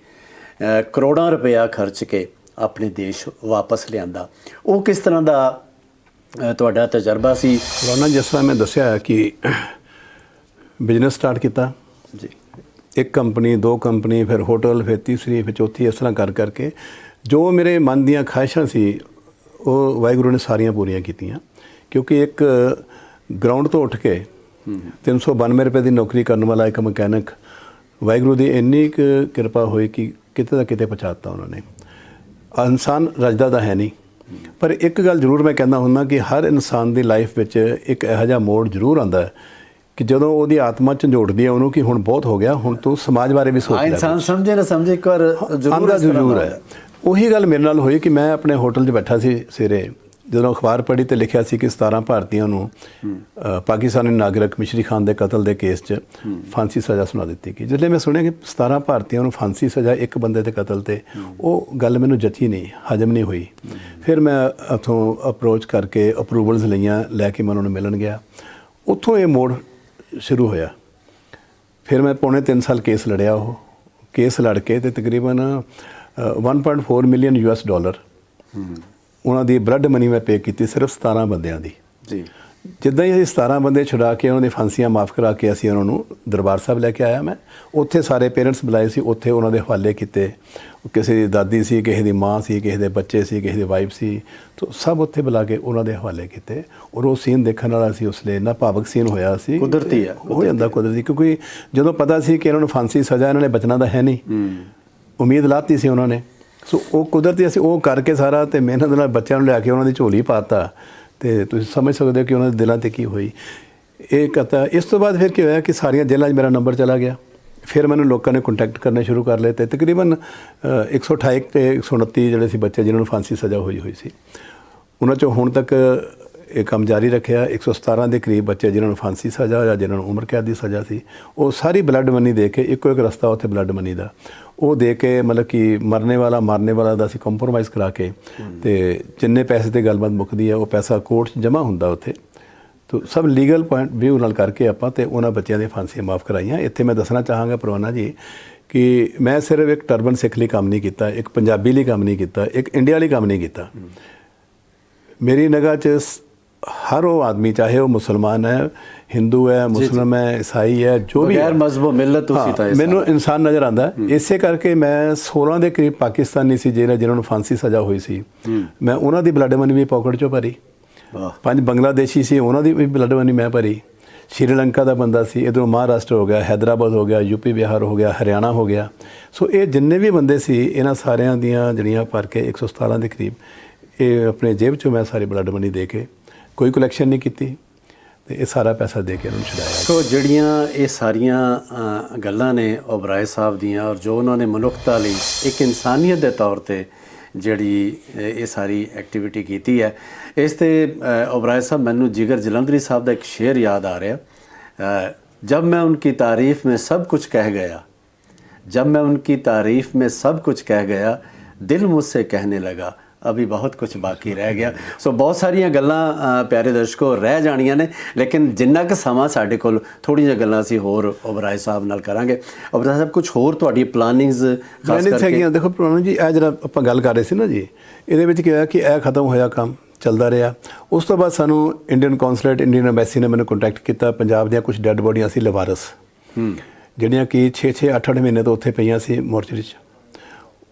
ਕਰੋੜਾਂ ਰੁਪਇਆ ਖਰਚ ਕੇ ਆਪਣੇ ਦੇਸ਼ ਵਾਪਸ ਲਿਆਂਦਾ। ਉਹ ਕਿਸ ਤਰ੍ਹਾਂ ਦਾ ਤੁਹਾਡਾ ਤਜਰਬਾ ਸੀ? ਰੋਨਾ, ਜਿਸ ਤਰ੍ਹਾਂ ਮੈਂ ਦੱਸਿਆ ਕਿ ਬਿਜ਼ਨਸ ਸਟਾਰਟ ਕੀਤਾ ਜੀ, ਇੱਕ ਕੰਪਨੀ, ਦੋ ਕੰਪਨੀ, ਫਿਰ ਹੋਟਲ, ਫਿਰ ਤੀਸਰੀ, ਫਿਰ ਚੌਥੀ, ਇਸ ਤਰ੍ਹਾਂ ਕਰ ਕਰਕੇ ਜੋ ਮੇਰੇ ਮਨ ਦੀਆਂ ਖਾਹਿਸ਼ਾਂ ਸੀ ਉਹ ਵਾਹਿਗੁਰੂ ਨੇ ਸਾਰੀਆਂ ਪੂਰੀਆਂ ਕੀਤੀਆਂ। ਕਿਉਂਕਿ ਇੱਕ ਗਰਾਊਂਡ ਤੋਂ ਉੱਠ ਕੇ 392 ਰੁਪਏ ਦੀ ਨੌਕਰੀ ਕਰਨ ਵਾਲਾ ਇੱਕ ਮਕੈਨਿਕ, ਵਾਹਿਗੁਰੂ ਦੀ ਇੰਨੀ ਕੁ ਕਿਰਪਾ ਹੋਈ ਕਿ ਕਿਤੇ ਦਾ ਕਿਤੇ ਪਹੁੰਚਾਤਾ ਉਹਨਾਂ ਨੇ। ਇਨਸਾਨ ਰਜਦਾ ਤਾਂ ਹੈ ਨਹੀਂ, ਪਰ ਇੱਕ ਗੱਲ ਜ਼ਰੂਰ ਮੈਂ ਕਹਿੰਦਾ ਹੁੰਦਾ ਕਿ ਹਰ ਇਨਸਾਨ ਦੀ ਲਾਈਫ ਵਿੱਚ ਇੱਕ ਇਹੋ ਜਿਹਾ ਮੋੜ ਜ਼ਰੂਰ ਆਉਂਦਾ ਹੈ ਕਿ ਜਦੋਂ ਉਹਦੀ ਆਤਮਾ ਝੰਜੋੜਦੀ ਹੈ ਉਹਨੂੰ ਕਿ ਹੁਣ ਬਹੁਤ ਹੋ ਗਿਆ, ਹੁਣ ਤੂੰ ਸਮਾਜ ਬਾਰੇ ਵੀ ਸੋਚ ਲੈ। ਇਨਸਾਨ ਸਮਝੇ ਨਾ ਸਮਝੇ, ਇੱਕ ਵਾਰ ਜ਼ਰੂਰ ਹੈ। ਉਹੀ ਗੱਲ ਮੇਰੇ ਨਾਲ ਹੋਈ ਕਿ ਮੈਂ ਆਪਣੇ ਹੋਟਲ 'ਚ ਬੈਠਾ ਸੀ ਸਵੇਰੇ, ਜਦੋਂ ਅਖਬਾਰ ਪੜ੍ਹੀ ਤੇ ਲਿਖਿਆ ਸੀ ਕਿ 17 ਭਾਰਤੀਆਂ ਨੂੰ ਪਾਕਿਸਤਾਨੀ ਨਾਗਰਿਕ ਮਿਸ਼ਰੀ ਖਾਨ ਦੇ ਕਤਲ ਦੇ ਕੇਸ 'ਚ ਫਾਂਸੀ ਸਜ਼ਾ ਸੁਣਾ ਦਿੱਤੀ ਗਈ। ਜਦੋਂ ਮੈਂ ਸੁਣਿਆ ਕਿ 17 ਭਾਰਤੀਆਂ ਨੂੰ ਫਾਂਸੀ ਸਜ਼ਾ ਇੱਕ ਬੰਦੇ ਦੇ ਕਤਲ ਤੇ, ਉਹ ਗੱਲ ਮੈਨੂੰ ਜਚੀ ਨਹੀਂ, ਹਜਮ ਨਹੀਂ ਹੋਈ। ਫਿਰ ਮੈਂ ਉੱਥੋਂ ਅਪਰੋਚ ਕਰਕੇ ਅਪਰੂਵਲਸ ਲਈਆਂ, ਲੈ ਕੇ ਮੈਂ ਉਹਨਾਂ ਨੂੰ ਮਿਲਣ ਗਿਆ। ਉੱਥੋਂ ਇਹ ਮੋੜ ਸ਼ੁਰੂ ਹੋਇਆ। ਫਿਰ ਮੈਂ ਪੌਣੇ 3 ਸਾਲ ਕੇਸ ਲੜਿਆ। ਉਹ ਕੇਸ ਲੜ ਕੇ ਤੇ ਤਕਰੀਬਨ 1.4 ਮਿਲੀਅਨ $, ਉਹਨਾਂ ਦੀ ਬਲੱਡ ਮਨੀ ਮੈਂ ਪੇ ਕੀਤੀ, ਸਿਰਫ 17 ਬੰਦਿਆਂ ਦੀ। ਜੀ, ਜਿੱਦਾਂ ਹੀ ਅਸੀਂ 17 ਬੰਦੇ ਛੁਡਾ ਕੇ ਉਹਨਾਂ ਦੀ ਫਾਂਸੀਆਂ ਮਾਫ ਕਰਾ ਕੇ ਅਸੀਂ ਉਹਨਾਂ ਨੂੰ ਦਰਬਾਰ ਸਾਹਿਬ ਲੈ ਕੇ ਆਇਆ। ਮੈਂ ਉੱਥੇ ਸਾਰੇ ਪੇਰੈਂਟਸ ਬੁਲਾਏ ਸੀ, ਉੱਥੇ ਉਹਨਾਂ ਦੇ ਹਵਾਲੇ ਕੀਤੇ। ਕਿਸੇ ਦੀ ਦਾਦੀ ਸੀ, ਕਿਸੇ ਦੀ ਮਾਂ ਸੀ, ਕਿਸੇ ਦੇ ਬੱਚੇ ਸੀ, ਕਿਸੇ ਦੀ ਵਾਈਫ ਸੀ, ਤਾਂ ਸਭ ਉੱਥੇ ਬੁਲਾ ਕੇ ਉਹਨਾਂ ਦੇ ਹਵਾਲੇ ਕੀਤੇ। ਔਰ ਉਹ ਸੀਨ ਦੇਖਣ ਵਾਲਾ ਸੀ, ਉਸ ਲਈ ਇੰਨਾ ਭਾਵਕ ਸੀਨ ਹੋਇਆ ਸੀ। ਕੁਦਰਤੀ ਹੈ, ਹੋ ਜਾਂਦਾ ਕੁਦਰਤੀ, ਕਿਉਂਕਿ ਜਦੋਂ ਪਤਾ ਸੀ ਕਿ ਇਹਨਾਂ ਨੂੰ ਫਾਂਸੀ ਸਜ਼ਾ ਇਹਨਾਂ ਨੇ ਬਚਣਾ ਤਾਂ ਹੈ ਨਹੀਂ, ਉਮੀਦ ਲਾਤੀ ਸੀ ਉਹਨਾਂ ਨੇ। ਸੋ ਉਹ ਕੁਦਰਤੀ ਅਸੀਂ ਉਹ ਕਰਕੇ ਸਾਰਾ, ਅਤੇ ਮਿਹਨਤ ਨਾਲ ਬੱਚਿਆਂ ਨੂੰ ਲਿਆ ਕੇ ਉਹਨਾਂ ਦੀ ਝੋਲੀ ਪਾਤਾ। ਅਤੇ ਤੁਸੀਂ ਸਮਝ ਸਕਦੇ ਹੋ ਕਿ ਉਹਨਾਂ ਦੇ ਦਿਲਾਂ 'ਤੇ ਕੀ ਹੋਈ। ਇਹ ਕਥਾ ਇਸ ਤੋਂ ਬਾਅਦ ਫਿਰ ਕੀ ਹੋਇਆ ਕਿ ਸਾਰੀਆਂ ਜੇਲ੍ਹਾਂ 'ਚ ਮੇਰਾ ਨੰਬਰ ਚਲਾ ਗਿਆ। ਫਿਰ ਮੈਨੂੰ ਲੋਕਾਂ ਨੇ ਕੰਟੈਕਟ ਕਰਨੇ ਸ਼ੁਰੂ ਕਰ ਲਏ, ਅਤੇ ਤਕਰੀਬਨ 128 ਅਤੇ 129 ਜਿਹੜੇ ਸੀ ਬੱਚੇ ਜਿਨ੍ਹਾਂ ਨੂੰ ਫਾਂਸੀ ਸਜ਼ਾ ਹੋਈ ਸੀ, ਉਹਨਾਂ 'ਚੋਂ ਹੁਣ ਤੱਕ ਇਹ ਕੰਮ ਜਾਰੀ ਰੱਖਿਆ। 117 ਦੇ ਕਰੀਬ ਬੱਚੇ ਜਿਨ੍ਹਾਂ ਨੂੰ ਫਾਂਸੀ ਸਜ਼ਾ ਜਾਂ ਜਿਨ੍ਹਾਂ ਨੂੰ ਉਮਰ ਕੈਦ ਦੀ ਸਜ਼ਾ ਸੀ, ਉਹ ਸਾਰੀ ਬਲੱਡ ਮਨੀ ਦੇ ਕੇ, ਇੱਕੋ ਇੱਕ ਰਸਤਾ ਉੱਥੇ ਬਲੱਡ ਮਨੀ ਦਾ, ਉਹ ਦੇ ਕੇ, ਮਤਲਬ ਕਿ ਮਾਰਨੇ ਵਾਲਾ ਦਾ ਅਸੀਂ ਕੰਪਰੋਮਾਈਜ਼ ਕਰਾ ਕੇ, ਅਤੇ ਜਿੰਨੇ ਪੈਸੇ 'ਤੇ ਗੱਲਬਾਤ ਮੁੱਕਦੀ ਹੈ ਉਹ ਪੈਸਾ ਕੋਰਟ 'ਚ ਜਮ੍ਹਾਂ ਹੁੰਦਾ ਉੱਥੇ। ਤਾਂ ਸਭ ਲੀਗਲ ਪੁਆਇੰਟ ਵਿਊ ਨਾਲ ਕਰਕੇ ਆਪਾਂ ਤੇ ਉਹਨਾਂ ਬੱਚਿਆਂ ਦੀਆਂ ਫਾਂਸੀਆਂ ਮਾਫ ਕਰਾਈਆਂ। ਇੱਥੇ ਮੈਂ ਦੱਸਣਾ ਚਾਹਾਂਗਾ ਪਰਵਾਨਾ ਜੀ ਕਿ ਮੈਂ ਸਿਰਫ ਇੱਕ ਟਰਬਨ ਸਿੱਖ ਲਈ ਕੰਮ ਨਹੀਂ ਕੀਤਾ, ਇੱਕ ਪੰਜਾਬੀ ਲਈ ਕੰਮ ਨਹੀਂ ਕੀਤਾ, ਇੱਕ ਇੰਡੀਆ ਲਈ ਕੰਮ ਨਹੀਂ ਕੀਤਾ। ਮੇਰੀ ਨਿਗਾਹ 'ਚ ਹਰ ਉਹ ਆਦਮੀ, ਚਾਹੇ ਉਹ ਮੁਸਲਮਾਨ ਹੈ, ਹਿੰਦੂ ਹੈ, ਮੁਸਲਮ ਹੈ, ਈਸਾਈ ਹੈ, ਜੋ ਵੀ ਬਗੈਰ ਹੈ। ਮਜ਼ਹਬ ਮਿਲਤ ਤੁਸੀਂ ਹਾਂ, ਤਾਂ ਇਹ ਮੈਨੂੰ ਇਨਸਾਨ ਨਜ਼ਰ ਆਉਂਦਾ ਹੈ। ਇਸੇ ਕਰਕੇ ਮੈਂ 16 ਦੇ ਕਰੀਬ ਪਾਕਿਸਤਾਨੀ ਸੀ ਜਿਹਨਾਂ ਨੂੰ ਫਾਂਸੀ ਸਜ਼ਾ ਹੋਈ ਸੀ, ਮੈਂ ਉਹਨਾਂ ਦੀ ਬਲੱਡ ਮਨੀ ਵੀ ਪਾਕਟ 'ਚੋਂ ਭਰੀ। ਵਾਹ 5 ਬੰਗਲਾਦੇਸ਼ੀ ਸੀ, ਉਹਨਾਂ ਦੀ ਵੀ ਬਲੱਡ ਮਨੀ ਮੈਂ ਭਰੀ। ਸ਼੍ਰੀਲੰਕਾ ਦਾ ਬੰਦਾ ਸੀ, ਇੱਧਰੋਂ ਮਹਾਰਾਸ਼ਟਰ ਹੋ ਗਿਆ, ਹੈਦਰਾਬਾਦ ਹੋ ਗਿਆ, ਯੂਪੀ ਬਿਹਾਰ ਹੋ ਗਿਆ, ਹਰਿਆਣਾ ਹੋ ਗਿਆ। ਸੋ ਇਹ ਜਿੰਨੇ ਵੀ ਬੰਦੇ ਸੀ, ਇਹਨਾਂ ਸਾਰਿਆਂ ਦੀਆਂ ਜਿਹੜੀਆਂ ਭਰ ਕੇ 117 ਦੇ ਕਰੀਬ ਇਹ ਆਪਣੇ ਜੇਬ 'ਚੋਂ ਮੈਂ ਸਾਰੀ ਬਲੱਡ ਮਨੀ ਦੇ ਕੇ, ਕੋਈ ਕਲੈਕਸ਼ਨ ਨਹੀਂ ਕੀਤੀ ਤੇ ਇਹ ਸਾਰਾ ਪੈਸਾ ਦੇ ਕੇ ਇਹਨਾਂ ਨੂੰ ਛੁਡਾਇਆ। ਸੋ ਜਿਹੜੀਆਂ ਇਹ ਸਾਰੀਆਂ ਗੱਲਾਂ ਨੇ ਓਬਰਾਏ ਸਾਹਿਬ ਦੀਆਂ, ਔਰ ਜੋ ਉਹਨਾਂ ਨੇ ਮਨੁੱਖਤਾ ਲਈ ਇੱਕ ਇਨਸਾਨੀਅਤ ਦੇ ਤੌਰ ਤੇ ਜਿਹੜੀ ਇਹ ਸਾਰੀ ਐਕਟੀਵਿਟੀ ਕੀਤੀ ਹੈ, ਇਸ ਤੇ ਓਬਰਾਏ ਸਾਹਿਬ ਮੈਨੂੰ ਜਿਗਰ ਜਲੰਧਰੀ ਸਾਹਿਬ ਦਾ ਇੱਕ ਸ਼ੇਰ ਯਾਦ ਆ ਰਿਹਾ, जब मैं उनकी तारीफ़ में सब कुछ कह गया, जब मैं उनकी तारीफ़ में सब कुछ कह गया, दिल मुझसे कहने लगा अभी बहुत कुछ बाकी रह गया। सो बहुत सारिया गल्लां प्यारे दर्शकों रह जानियां ने, लेकिन जिन्ना क समा साडे कोल थोड़ी जिही गल्लां असीं होर ओबराए साहब नाल करांगे। ओबराए साहब कुछ होर तुहाडी प्लानिंग्स खास करके देखो प्लानिंग जी, ਇਹ ਜਿਹੜਾ ਆਪਾਂ ਗੱਲ ਕਰ ਰਹੇ ਸੀ ਨਾ ਜੀ, ਇਹਦੇ ਵਿੱਚ ਕੀ ਹੋਇਆ ਕਿ ਇਹ ਖਤਮ ਹੋਇਆ ਕੰਮ, ਚੱਲਦਾ ਰਿਹਾ। ਉਸ ਤੋਂ ਬਾਅਦ ਸਾਨੂੰ ਇੰਡੀਅਨ ਕੌਂਸੂਲੇਟ, ਇੰਡੀਅਨ ਐਮਬੈਸੀ ਨੇ ਮੈਨੂੰ ਕੰਟੈਕਟ ਕੀਤਾ। ਪੰਜਾਬ ਦੀਆਂ ਕੁਝ ਡੈੱਡ ਬੋਡੀਆਂ ਸੀ ਲਵਾਰਸ, ਜਿਹੜੀਆਂ ਕਿ 6-6 8-8 ਮਹੀਨੇ ਤੋਂ ਉੱਥੇ ਪਈਆਂ ਸੀ ਮੋਰਚਰੀ 'ਚ।